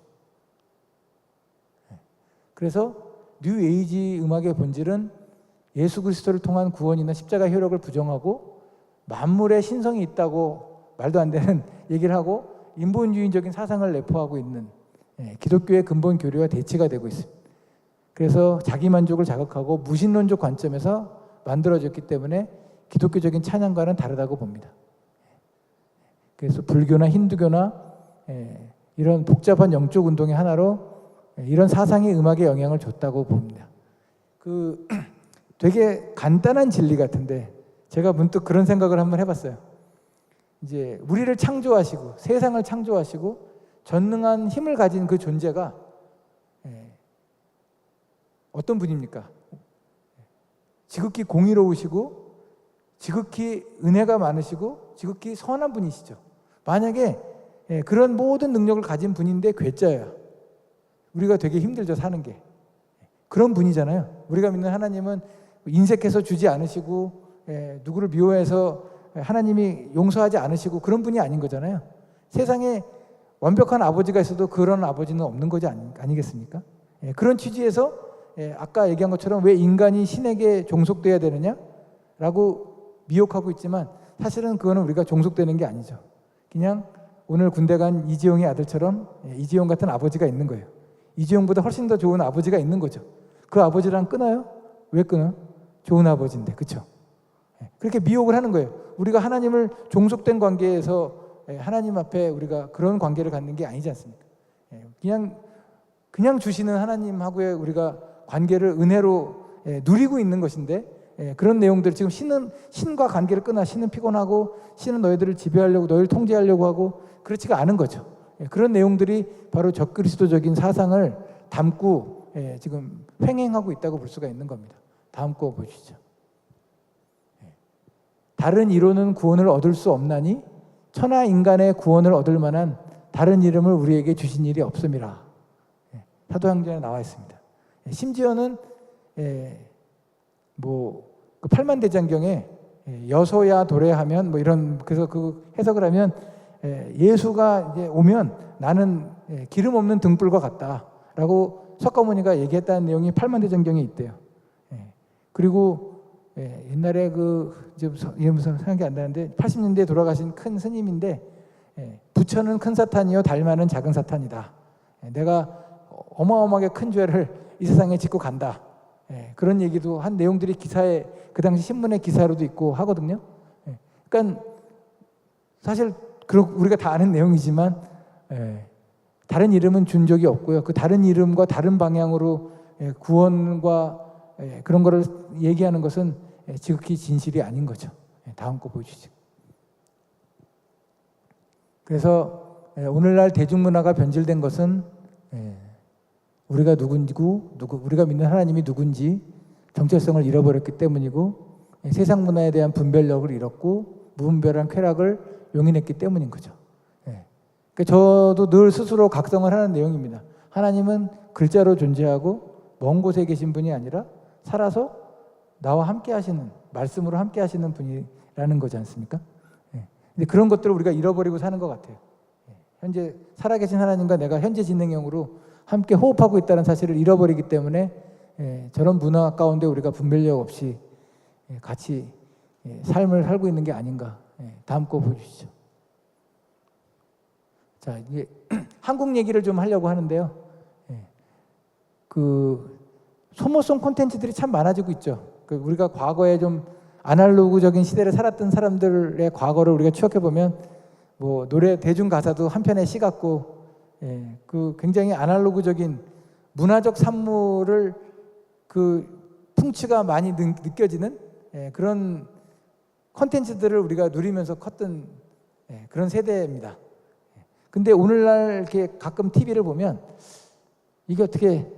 그래서 뉴 에이지 음악의 본질은 예수 그리스도를 통한 구원이나 십자가 효력을 부정하고 만물의 신성이 있다고 말도 안 되는 얘기를 하고 인본주의적인 사상을 내포하고 있는 기독교의 근본 교리와 대치가 되고 있습니다. 그래서 자기만족을 자극하고 무신론적 관점에서 만들어졌기 때문에 기독교적인 찬양과는 다르다고 봅니다. 그래서 불교나 힌두교나 이런 복잡한 영적 운동의 하나로 이런 사상이 음악에 영향을 줬다고 봅니다. 되게 간단한 진리 같은데 제가 문득 그런 생각을 한번 해봤어요. 이제 우리를 창조하시고 세상을 창조하시고 전능한 힘을 가진 그 존재가 어떤 분입니까? 지극히 공의로우시고 지극히 은혜가 많으시고 지극히 선한 분이시죠. 만약에 그런 모든 능력을 가진 분인데 괴짜야. 우리가 되게 힘들죠, 사는 게. 그런 분이잖아요. 우리가 믿는 하나님은 인색해서 주지 않으시고 누구를 미워해서 하나님이 용서하지 않으시고 그런 분이 아닌 거잖아요. 세상에 완벽한 아버지가 있어도 그런 아버지는 없는 거지 아니겠습니까? 그런 취지에서 아까 얘기한 것처럼 왜 인간이 신에게 종속돼야 되느냐라고 미혹하고 있지만 사실은 그거는 우리가 종속되는 게 아니죠. 그냥 오늘 군대 간 이지용의 아들처럼 이지용 같은 아버지가 있는 거예요. 이지용보다 훨씬 더 좋은 아버지가 있는 거죠. 그 아버지랑 끊어요? 왜 끊어요? 좋은 아버지인데, 그렇죠? 그렇게 미혹을 하는 거예요. 우리가 하나님을 종속된 관계에서 하나님 앞에 우리가 그런 관계를 갖는 게 아니지 않습니까? 그냥 주시는 하나님하고의 우리가 관계를 은혜로 누리고 있는 것인데 그런 내용들 지금 신과 관계를 끊어 신은 피곤하고 신은 너희들을 지배하려고 너희를 통제하려고 하고 그렇지가 않은 거죠. 그런 내용들이 바로 적그리스도적인 사상을 담고 지금 횡행하고 있다고 볼 수가 있는 겁니다. 다음 거 보시죠. 다른 이로는 구원을 얻을 수 없나니 천하 인간의 구원을 얻을 만한 다른 이름을 우리에게 주신 일이 없음이라. 사도행전에 나와 있습니다. 심지어는 그 팔만대장경에 여소야 도래하면 뭐 이런 그래서 그 해석을 하면 예수가 이제 오면 나는 기름 없는 등불과 같다라고 석가모니가 얘기했다는 내용이 팔만대장경에 있대요. 그리고 옛날에 이름 생각이 안 나는데 80년대에 돌아가신 큰 스님인데 부처는 큰 사탄이요 달마는 작은 사탄이다. 내가 어마어마하게 큰 죄를 이 세상에 짓고 간다. 그런 얘기도 한 내용들이 기사에 그 당시 신문의 기사로도 있고 하거든요. 그러니까 사실 우리가 다 아는 내용이지만 다른 이름은 준 적이 없고요. 그 다른 이름과 다른 방향으로 구원과 그런 거를 얘기하는 것은 지극히 진실이 아닌 거죠. 다음 거 보여주시죠. 그래서 오늘날 대중문화가 변질된 것은 우리가 누군지고 우리가 믿는 하나님이 누군지 정체성을 잃어버렸기 때문이고 세상 문화에 대한 분별력을 잃었고 무분별한 쾌락을 용인했기 때문인 거죠. 그러니까 저도 늘 스스로 각성을 하는 내용입니다. 하나님은 글자로 존재하고 먼 곳에 계신 분이 아니라 살아서 나와 함께 하시는, 말씀으로 함께 하시는 분이라는 거지 않습니까? 근데 그런 것들을 우리가 잃어버리고 사는 것 같아요. 현재 살아계신 하나님과 내가 현재 진행형으로 함께 호흡하고 있다는 사실을 잃어버리기 때문에 저런 문화 가운데 우리가 분별력 없이 같이 삶을 살고 있는 게 아닌가. 다음 거 보여주시죠. 자, 이제 한국 얘기를 좀 하려고 하는데요. 그 소모성 콘텐츠들이 참 많아지고 있죠. 우리가 과거에 좀 아날로그적인 시대를 살았던 사람들의 과거를 우리가 추억해 보면 뭐 노래 대중 가사도 한편의 시 같고, 그 굉장히 아날로그적인 문화적 산물을 그 풍치가 많이 느껴지는 그런 콘텐츠들을 우리가 누리면서 컸던 그런 세대입니다. 근데 오늘날 이렇게 가끔 TV를 보면 이게 어떻게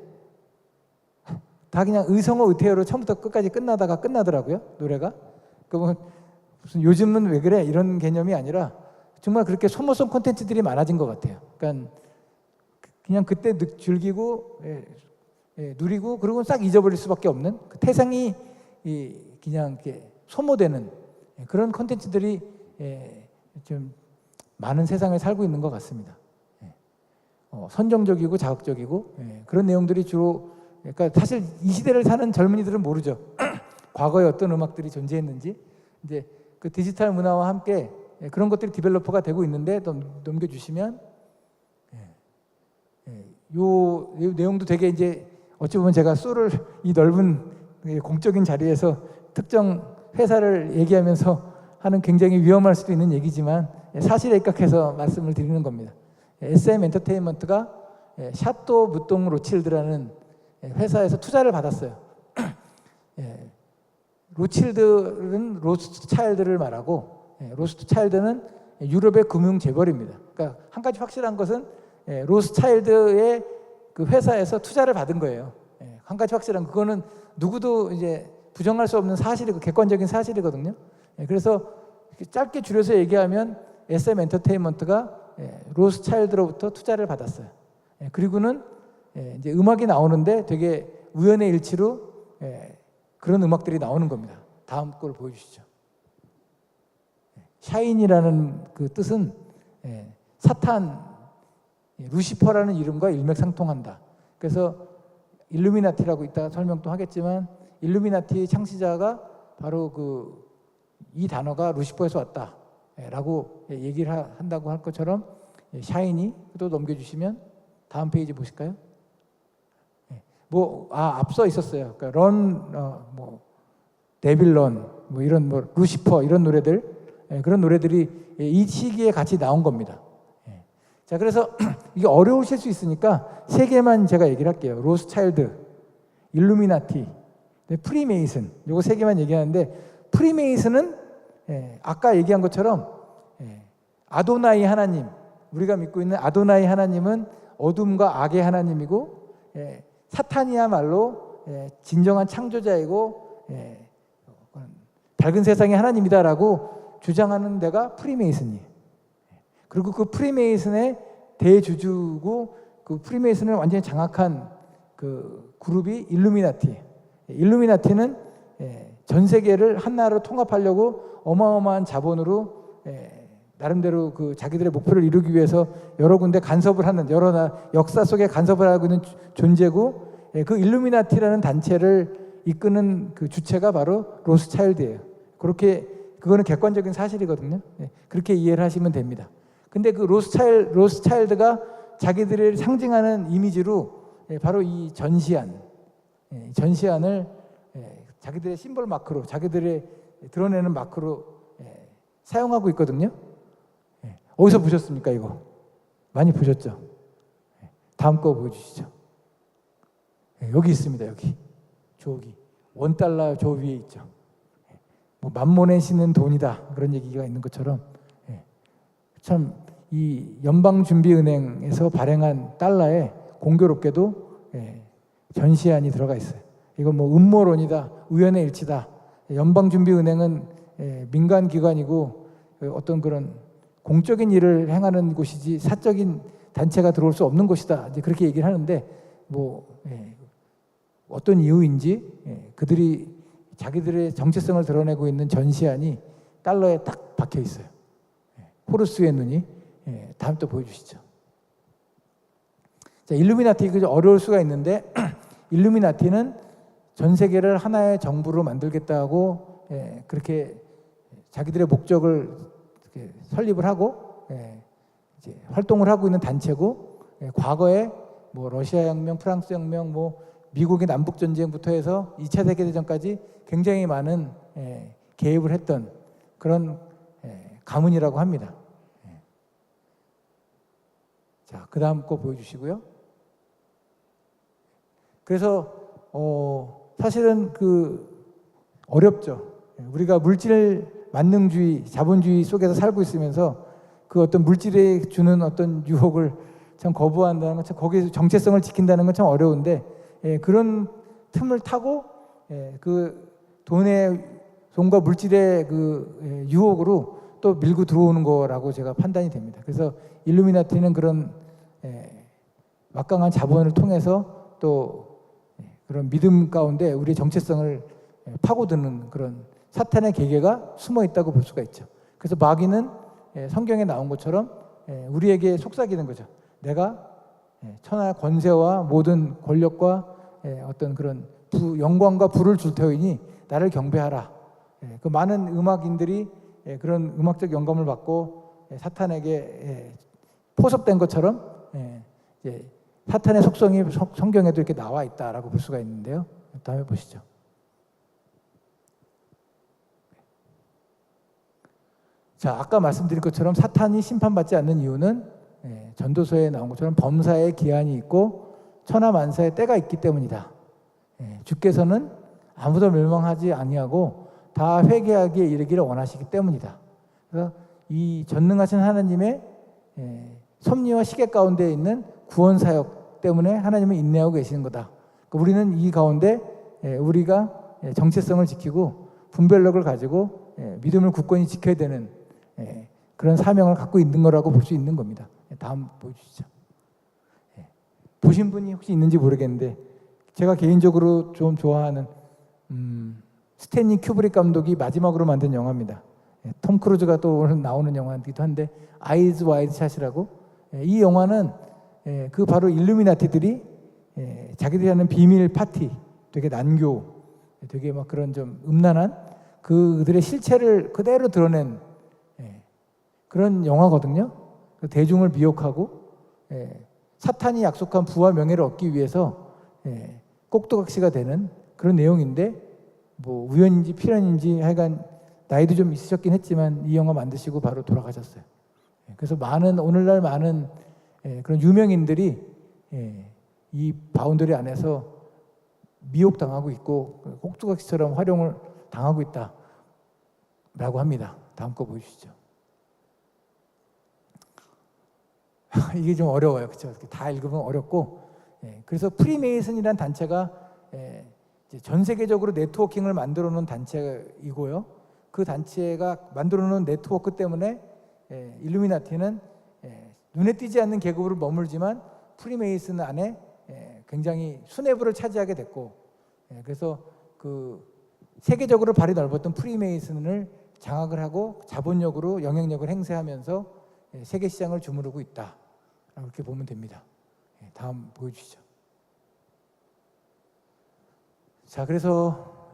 다 그냥 의성어 의태어로 처음부터 끝까지 끝나더라고요, 노래가. 그러면 무슨 요즘은 왜 그래 이런 개념이 아니라 정말 그렇게 소모성 콘텐츠들이 많아진 것 같아요. 그러니까 그냥 그때 즐기고 누리고 그러고 싹 잊어버릴 수밖에 없는 그 태생이 그냥 이렇게 소모되는 그런 콘텐츠들이 좀 많은 세상을 살고 있는 것 같습니다. 선정적이고 자극적이고 그런 내용들이 주로, 그러니까 사실 이 시대를 사는 젊은이들은 모르죠. 과거에 어떤 음악들이 존재했는지. 이제 그 디지털 문화와 함께 그런 것들이 디벨로퍼가 되고 있는데, 또 넘겨주시면 요 내용도 되게 이제 어찌 보면 제가 술을 이 넓은 공적인 자리에서 특정 회사를 얘기하면서 하는 굉장히 위험할 수도 있는 얘기지만 사실에 입각해서 말씀을 드리는 겁니다. SM 엔터테인먼트가 샤또 무똥 로칠드라는 회사에서 투자를 받았어요. 로칠드는 로스트차일드를 말하고, 로스트차일드는 유럽의 금융 재벌입니다. 그러니까 한 가지 확실한 것은 로스트차일드의 그 회사에서 투자를 받은 거예요. 한 가지 확실한 그거는 누구도 이제 부정할 수 없는 사실이고 객관적인 사실이거든요. 그래서 짧게 줄여서 얘기하면 SM 엔터테인먼트가 로스차일드로부터 투자를 받았어요. 그리고는 이제 음악이 나오는데 되게 우연의 일치로 그런 음악들이 나오는 겁니다. 다음 걸 보여주시죠. 샤인이라는 그 뜻은 사탄, 루시퍼라는 이름과 일맥상통한다. 그래서 일루미나티라고 이따가 설명도 하겠지만 일루미나티의 창시자가 바로 이 단어가 루시퍼에서 왔다라고 얘기를 한다고 할 것처럼 샤인이 또 넘겨주시면 다음 페이지 보실까요? 앞서 있었어요. 그러니까 데빌런, 이런 루시퍼 이런 노래들, 그런 노래들이 이 시기에 같이 나온 겁니다. 자, 그래서 이게 어려우실 수 있으니까 세 개만 제가 얘기를 할게요. 로스차일드, 일루미나티, 프리메이슨, 요거 세 개만 얘기하는데, 프리메이슨은 아까 얘기한 것처럼 아도나이 하나님, 우리가 믿고 있는 아도나이 하나님은 어둠과 악의 하나님이고, 사탄이야말로 진정한 창조자이고 밝은 세상의 하나님이다라고 주장하는 데가 프리메이슨이에요. 그리고 그 프리메이슨의 대주주고 그 프리메이슨을 완전히 장악한 그 그룹이 일루미나티. 일루미나티는 전 세계를 한나라로 통합하려고 어마어마한 자본으로 나름대로 그 자기들의 목표를 이루기 위해서 여러 군데 간섭을 하는, 역사 속에 간섭을 하고 있는 존재고, 그 일루미나티라는 단체를 이끄는 그 주체가 바로 로스차일드예요. 그거는 객관적인 사실이거든요. 그렇게 이해를 하시면 됩니다. 근데 그 로스차일드가 자기들을 상징하는 이미지로 바로 이 전시안을 자기들의 심볼 마크로, 자기들의 드러내는 마크로 사용하고 있거든요. 어디서 보셨습니까, 이거? 많이 보셨죠? 다음 거 보여주시죠. 여기 있습니다, 여기. 조기. $1 조 위에 있죠. 뭐 만몬에 싣는 돈이다. 그런 얘기가 있는 것처럼 참 이 연방준비은행에서 발행한 달러에 공교롭게도 전시안이 들어가 있어요. 이건 뭐 음모론이다, 우연의 일치다. 연방준비은행은 민간 기관이고 어떤 그런 공적인 일을 행하는 곳이지 사적인 단체가 들어올 수 없는 곳이다. 이제 그렇게 얘기를 하는데 뭐 어떤 이유인지 그들이 자기들의 정체성을 드러내고 있는 전시안이 달러에 딱 박혀 있어요. 호루스의 눈이. 다음 또 보여주시죠. 자, 일루미나티 어려울 수가 있는데 일루미나티는 전 세계를 하나의 정부로 만들겠다고 그렇게 자기들의 목적을 설립을 하고 이제 활동을 하고 있는 단체고 과거에 뭐 러시아 혁명, 프랑스 혁명, 뭐 미국의 남북 전쟁부터 해서 2차 세계 대전까지 굉장히 많은 개입을 했던 그런 가문이라고 합니다. 자, 그 다음 거 보여주시고요. 그래서 사실은 어렵죠. 우리가 물질 만능주의, 자본주의 속에서 살고 있으면서 그 어떤 물질에 주는 어떤 유혹을 참 거부한다는 건 참 거기에 정체성을 지킨다는 건 참 어려운데 그런 틈을 타고 그 돈과 물질의 그 유혹으로 또 밀고 들어오는 거라고 제가 판단이 됩니다. 그래서 일루미나티는 그런 막강한 자본을 통해서 또 그런 믿음 가운데 우리의 정체성을 파고드는 그런 사탄의 계계가 숨어 있다고 볼 수가 있죠. 그래서 마귀는 성경에 나온 것처럼 우리에게 속삭이는 거죠. 내가 천하 권세와 모든 권력과 어떤 그런 영광과 부를 줄 테오니 나를 경배하라. 그 많은 음악인들이 그런 음악적 영감을 받고 사탄에게 포섭된 것처럼 사탄의 속성이 성경에도 이렇게 나와 있다라고 볼 수가 있는데요. 다음에 보시죠. 자, 아까 말씀드린 것처럼 사탄이 심판받지 않는 이유는 전도서에 나온 것처럼 범사에 기한이 있고 천하만사에 때가 있기 때문이다. 주께서는 아무도 멸망하지 아니하고 다 회개하기에 이르기를 원하시기 때문이다. 그래서 이 전능하신 하나님의 섭리와 시계 가운데 있는 구원 사역 때문에 하나님은 인내하고 계시는 거다. 그러니까 우리는 이 가운데 우리가 정체성을 지키고 분별력을 가지고 믿음을 굳건히 지켜야 되는 그런 사명을 갖고 있는 거라고 볼 수 있는 겁니다. 다음 보여주시죠. 보신 분이 혹시 있는지 모르겠는데 제가 개인적으로 좀 좋아하는 스탠리 큐브릭 감독이 마지막으로 만든 영화입니다. 톰 크루즈가 또 오늘 나오는 영화이기도 한데 아이즈 와이드 샷이라고. 이 영화는 그 바로 일루미나티들이 자기들이 하는 비밀 파티, 되게 난교, 되게 막 그런 좀 음란한 그들의 실체를 그대로 드러낸 그런 영화거든요. 대중을 미혹하고 사탄이 약속한 부와 명예를 얻기 위해서 꼭두각시가 되는 그런 내용인데 뭐 우연인지 필연인지 하여간 나이도 좀 있으셨긴 했지만 이 영화 만드시고 바로 돌아가셨어요. 그래서 오늘날 많은 그런 유명인들이 이 바운더리 안에서 미혹당하고 있고 꼭두각시처럼 활용을 당하고 있다라고 합니다. 다음 거 보여주시죠. 이게 좀 어려워요, 그렇죠? 다 읽으면 어렵고 그래서 프리메이슨이라는 단체가 전 세계적으로 네트워킹을 만들어 놓은 단체이고요. 그 단체가 만들어 놓은 네트워크 때문에 일루미나티는 눈에 띄지 않는 계급으로 머물지만 프리메이슨 안에 굉장히 수뇌부를 차지하게 됐고 그래서 그 세계적으로 발이 넓었던 프리메이슨을 장악을 하고 자본력으로 영향력을 행사하면서 세계 시장을 주무르고 있다. 이렇게 보면 됩니다. 다음 보여주시죠. 자, 그래서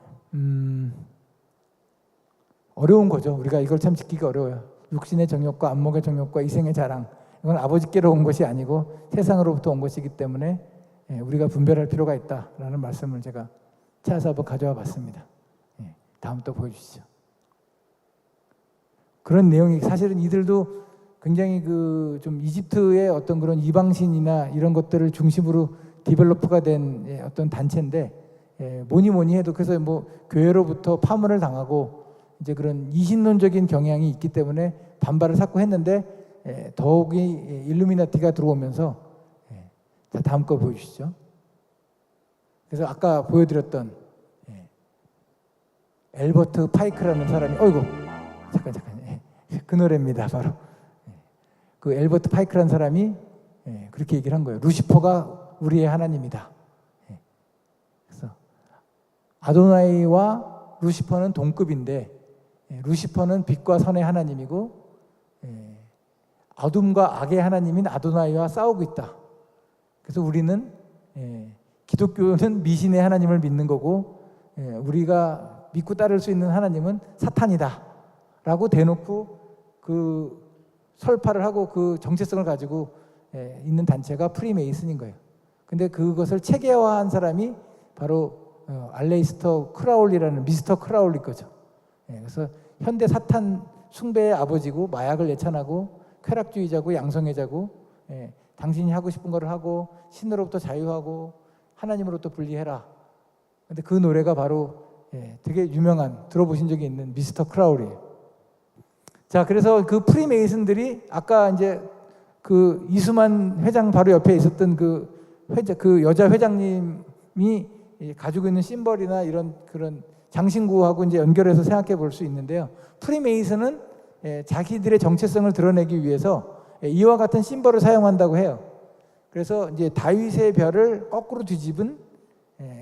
어려운 거죠. 우리가 이걸 참 지키기 어려워요. 육신의 정욕과 안목의 정욕과 이생의 자랑, 이건 아버지께로 온 것이 아니고 세상으로부터 온 것이기 때문에 우리가 분별할 필요가 있다라는 말씀을 제가 찾아서 한번 가져와 봤습니다. 다음 또 보여주시죠. 그런 내용이 사실은 이들도 굉장히 그 좀 이집트의 어떤 그런 이방신이나 이런 것들을 중심으로 디벨로프가 된 어떤 단체인데, 뭐니 뭐니 해도 그래서 뭐 교회로부터 파문을 당하고 이제 그런 이신론적인 경향이 있기 때문에 반발을 샀고 했는데, 더욱이 일루미나티가 들어오면서, 자, 다음 거 보여주시죠. 그래서 아까 보여드렸던 엘버트 파이크라는 사람이, 잠깐 그 노래입니다. 바로 그 엘버트 파이크라는 사람이 그렇게 얘기를 한 거예요. 루시퍼가 우리의 하나님이다. 그래서 아도나이와 루시퍼는 동급인데, 루시퍼는 빛과 선의 하나님이고 어둠과 악의 하나님인 아도나이와 싸우고 있다. 그래서 우리는 기독교는 미신의 하나님을 믿는 거고, 우리가 믿고 따를 수 있는 하나님은 사탄이다 라고 대놓고 그 설파를 하고 그 정체성을 가지고 있는 단체가 프리메이슨인 거예요. 근데 그것을 체계화한 사람이 바로 알레이스터 크라울리라는 미스터 크라울리 거죠. 그래서 현대 사탄 숭배의 아버지고, 마약을 예찬하고 쾌락주의자고 양성애자고, 당신이 하고 싶은 거를 하고 신으로부터 자유하고 하나님으로부터 분리해라. 근데 그 노래가 바로 되게 유명한, 들어보신 적이 있는 미스터 크라울이에요. 자, 그래서 그 프리메이슨들이 아까 이제 그 이수만 회장 바로 옆에 있었던 그 여자 회장님이 가지고 있는 심벌이나 이런 그런 장신구하고 이제 연결해서 생각해 볼 수 있는데요. 프리메이슨은 자기들의 정체성을 드러내기 위해서 이와 같은 심벌을 사용한다고 해요. 그래서 이제 다윗의 별을 거꾸로 뒤집은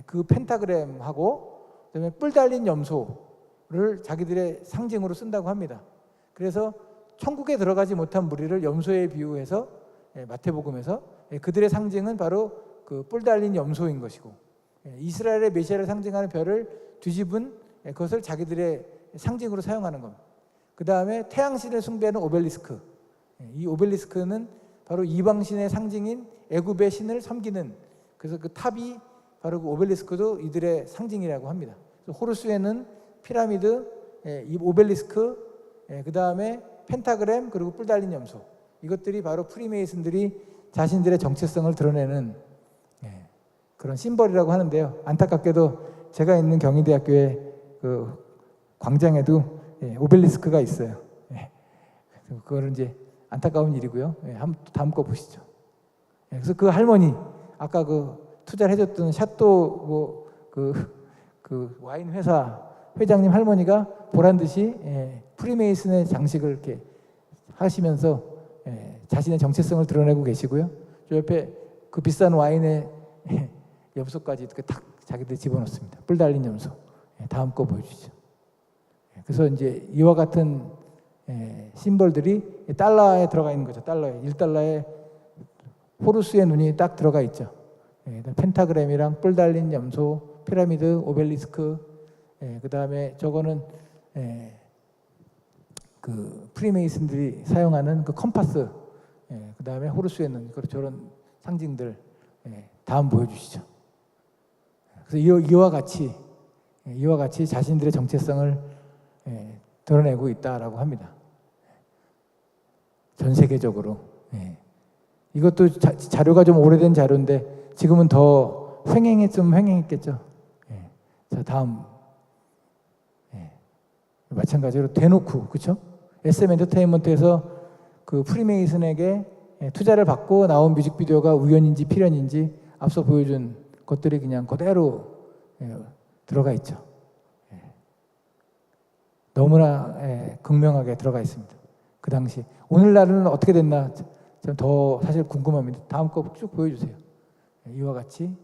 그 펜타그램하고 그다음에 뿔 달린 염소를 자기들의 상징으로 쓴다고 합니다. 그래서 천국에 들어가지 못한 무리를 염소에 비유해서 마태복음에서 그들의 상징은 바로 그 뿔 달린 염소인 것이고, 이스라엘의 메시아를 상징하는 별을 뒤집은 그것을 자기들의 상징으로 사용하는 겁니다. 그 다음에 태양신을 숭배하는 오벨리스크, 이 오벨리스크는 바로 이방신의 상징인 애굽의 신을 섬기는, 그래서 그 탑이 바로 그 오벨리스크도 이들의 상징이라고 합니다. 호루스에는 피라미드, 이 오벨리스크, 그 다음에 펜타그램, 그리고 뿔 달린 염소, 이것들이 바로 프리메이슨들이 자신들의 정체성을 드러내는 그런 심벌이라고 하는데요. 안타깝게도 제가 있는 경희대학교의 그 광장에도 오벨리스크가 있어요. 그거는 이제 안타까운 일이고요. 다음 거 보시죠. 그래서 그 할머니, 아까 그 투자를 해줬던 샤또 그 와인 회사 회장님 할머니가 보란 듯이 프리메이슨의 장식을 이렇게 하시면서 자신의 정체성을 드러내고 계시고요. 저 옆에 그 비싼 와인에 염소까지 이렇게 탁 자기들 집어넣습니다. 뿔 달린 염소. 다음 거 보여주시죠. 그래서 이제 이와 같은 심벌들이 달러에 들어가 있는 거죠. 달러에 1달러에 호루스의 눈이 딱 들어가 있죠. 펜타그램이랑 뿔 달린 염소, 피라미드, 오벨리스크, 그 다음에 저거는 그 프리메이슨들이 사용하는 그 컴파스, 그 다음에 호루스의 눈, 저런 상징들. 다음 보여주시죠. 그래서 이와 같이 자신들의 정체성을 드러내고 있다라고 합니다. 전 세계적으로. 이것도 자료가 좀 오래된 자료인데 지금은 더 횡행했겠죠. 자, 다음. 마찬가지로 대놓고, 그렇죠? SM 엔터테인먼트에서 그 프리메이슨에게 투자를 받고 나온 뮤직비디오가 우연인지 필연인지 앞서 보여준 것들이 그냥 그대로 들어가 있죠. 너무나 극명하게 들어가 있습니다. 그 당시. 오늘날은 어떻게 됐나 좀 더 사실 궁금합니다. 다음 거 쭉 보여주세요. 이와 같이.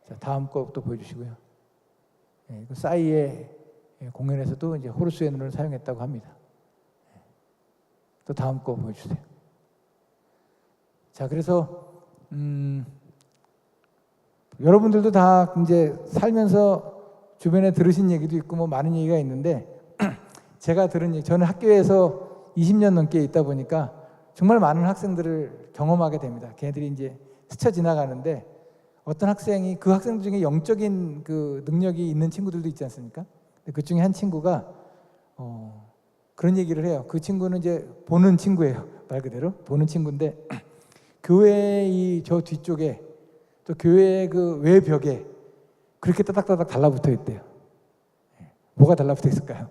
자, 다음 거또 보여주시고요. 그 싸이의 공연에서도 이제 호루스의 눈을 사용했다고 합니다. 또 다음 거 보여주세요. 자, 그래서 여러분들도 다 이제 살면서 주변에 들으신 얘기도 있고 뭐 많은 얘기가 있는데 제가 들은 얘기, 저는 학교에서 20년 넘게 있다 보니까 정말 많은 학생들을 경험하게 됩니다. 걔네들이 이제 스쳐 지나가는데 어떤 학생이 그 학생들 중에 영적인 그 능력이 있는 친구들도 있지 않습니까? 그 중에 한 친구가 그런 얘기를 해요. 그 친구는 이제 보는 친구예요. 말 그대로 보는 친구인데 교회 저 뒤쪽에 또 교회 그 외벽에 그렇게 따닥따닥 달라붙어 있대요. 뭐가 달라붙어 있을까요?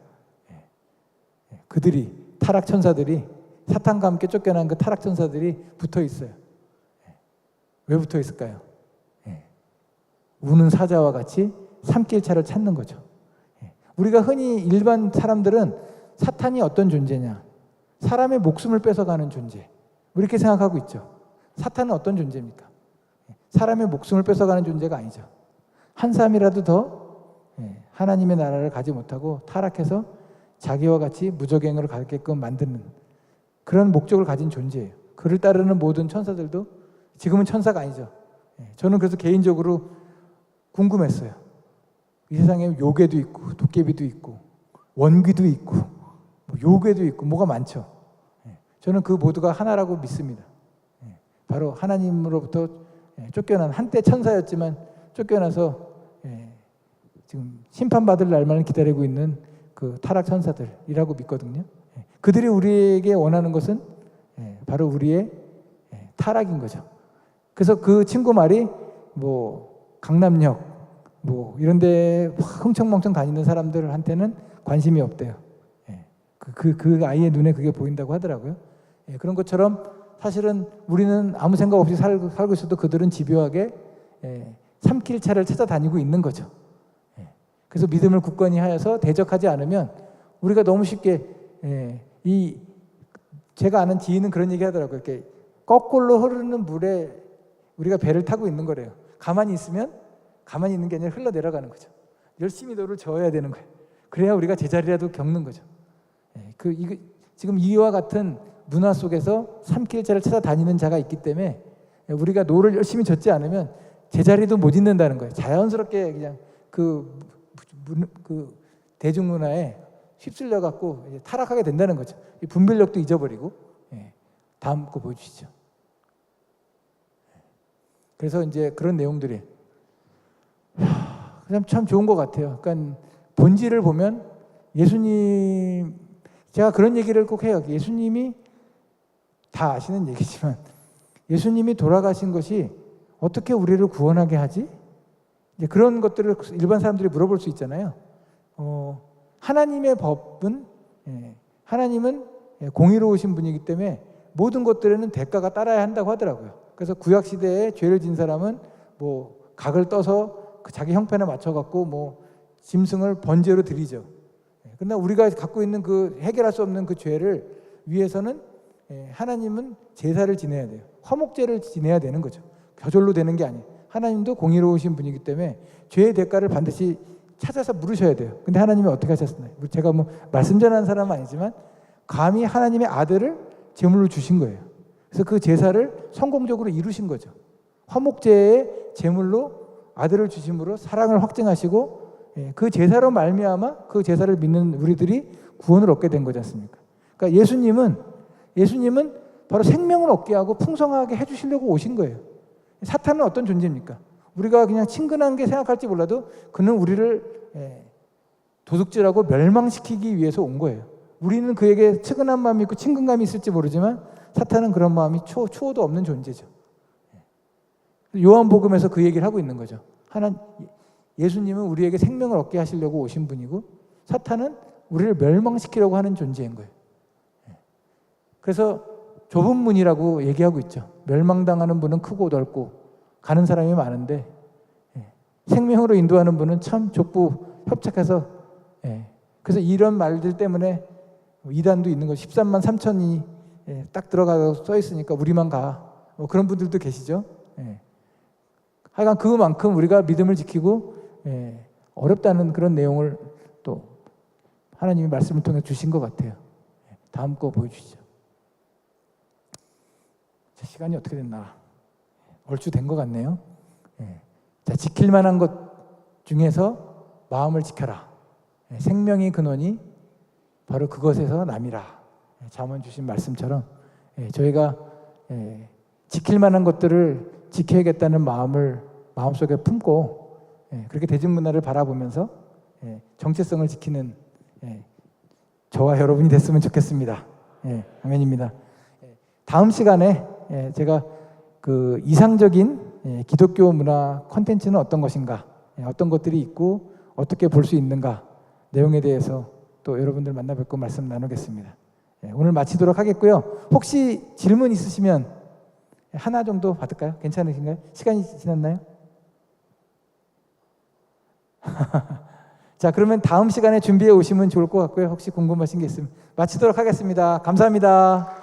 그들이 타락 천사들이 사탄과 함께 쫓겨난 그 타락 천사들이 붙어 있어요. 왜 붙어 있을까요? 우는 사자와 같이 삼킬 차를 찾는 거죠. 우리가 흔히 일반 사람들은 사탄이 어떤 존재냐? 사람의 목숨을 뺏어가는 존재. 이렇게 생각하고 있죠. 사탄은 어떤 존재입니까? 사람의 목숨을 뺏어가는 존재가 아니죠. 한 사람이라도 더 하나님의 나라를 가지 못하고 타락해서 자기와 같이 무저갱으로 가게끔 만드는 그런 목적을 가진 존재예요. 그를 따르는 모든 천사들도 지금은 천사가 아니죠. 저는 그래서 개인적으로 궁금했어요. 이 세상에 요괴도 있고 도깨비도 있고 원귀도 있고 요괴도 있고 뭐가 많죠. 저는 그 모두가 하나라고 믿습니다. 바로 하나님으로부터 쫓겨난 한때 천사였지만 쫓겨나서 지금 심판받을 날만을 기다리고 있는 그 타락 천사들이라고 믿거든요. 그들이 우리에게 원하는 것은 바로 우리의 타락인 거죠. 그래서 그 친구 말이 뭐 강남역 이런데 흥청망청 다니는 사람들한테는 관심이 없대요. 그 아이의 눈에 그게 보인다고 하더라고요. 그런 것처럼 사실은 우리는 아무 생각 없이 살고 있어도 그들은 집요하게 삼킬 차를 찾아다니고 있는 거죠. 그래서 믿음을 굳건히 하여서 대적하지 않으면 우리가 너무 쉽게 제가 아는 지인은 그런 얘기 하더라고요. 이렇게 거꾸로 흐르는 물에 우리가 배를 타고 있는 거래요. 가만히 있으면 가만히 있는 게 아니라 흘러 내려가는 거죠. 열심히 너를 저어야 되는 거예요. 그래야 우리가 제자리라도 겪는 거죠. 지금 이와 같은 문화 속에서 삼킬자를 찾아다니는 자가 있기 때문에 우리가 노를 열심히 젓지 않으면 제자리도 못 있는다는 거예요. 자연스럽게 그냥 그 대중문화에 휩쓸려 갖고 타락하게 된다는 거죠. 이 분별력도 잊어버리고. 다음 거 보여주시죠. 그래서 이제 그런 내용들이 참 좋은 것 같아요. 그러니까 본질을 보면 예수님, 제가 그런 얘기를 꼭 해요. 예수님이 다 아시는 얘기지만 예수님이 돌아가신 것이 어떻게 우리를 구원하게 하지? 이제 그런 것들을 일반 사람들이 물어볼 수 있잖아요. 하나님의 법은 하나님은 공의로우신 분이기 때문에 모든 것들에는 대가가 따라야 한다고 하더라고요. 그래서 구약 시대에 죄를 진 사람은 뭐 각을 떠서 그 자기 형편에 맞춰 갖고 뭐 짐승을 번제로 드리죠. 그러나 우리가 갖고 있는 그 해결할 수 없는 그 죄를 위해서는 하나님은 제사를 지내야 돼요. 화목제를 지내야 되는 거죠. 저절로 되는 게 아니에요. 하나님도 공의로우신 분이기 때문에 죄의 대가를 반드시 찾아서 물으셔야 돼요. 근데 하나님이 어떻게 하셨나요? 제가 뭐 말씀 전하는 사람은 아니지만 감히 하나님의 아들을 제물로 주신 거예요. 그래서 그 제사를 성공적으로 이루신 거죠. 화목제의 제물로 아들을 주심으로 사랑을 확증하시고 그 제사로 말미암아 그 제사를 믿는 우리들이 구원을 얻게 된 거지 않습니까? 그러니까 예수님은 바로 생명을 얻게 하고 풍성하게 해주시려고 오신 거예요. 사탄은 어떤 존재입니까? 우리가 그냥 친근한 게 생각할지 몰라도 그는 우리를 도둑질하고 멸망시키기 위해서 온 거예요. 우리는 그에게 측은한 마음이 있고 친근감이 있을지 모르지만 사탄은 그런 마음이 추호도 없는 존재죠. 요한복음에서 그 얘기를 하고 있는 거죠. 예수님은 우리에게 생명을 얻게 하시려고 오신 분이고 사탄은 우리를 멸망시키려고 하는 존재인 거예요. 그래서 좁은 문이라고 얘기하고 있죠. 멸망당하는 분은 크고 넓고 가는 사람이 많은데 생명으로 인도하는 분은 참 좁고 협착해서 그래서 이런 말들 때문에 이단도 있는 거 13만 3천이 딱 들어가서 써 있으니까 우리만 가. 그런 분들도 계시죠. 하여간 그만큼 우리가 믿음을 지키고 어렵다는 그런 내용을 또 하나님이 말씀을 통해 주신 것 같아요. 다음 거 보여주시죠. 자, 시간이 어떻게 됐나? 얼추 된 것 같네요. 자, 지킬 만한 것 중에서 마음을 지켜라. 생명의 근원이 바로 그것에서 남이라. 잠언 주신 말씀처럼 저희가 지킬 만한 것들을 지켜야겠다는 마음을 마음속에 품고 그렇게 대중문화를 바라보면서 정체성을 지키는 저와 여러분이 됐으면 좋겠습니다. 예, 아멘입니다. 다음 시간에 제가 그 이상적인 기독교 문화 콘텐츠는 어떤 것인가, 어떤 것들이 있고 어떻게 볼 수 있는가 내용에 대해서 또 여러분들 만나 뵙고 말씀 나누겠습니다. 오늘 마치도록 하겠고요. 혹시 질문 있으시면 하나 정도 받을까요? 괜찮으신가요? 시간이 지났나요? 자, 그러면 다음 시간에 준비해 오시면 좋을 것 같고요. 혹시 궁금하신 게 있으면 마치도록 하겠습니다. 감사합니다.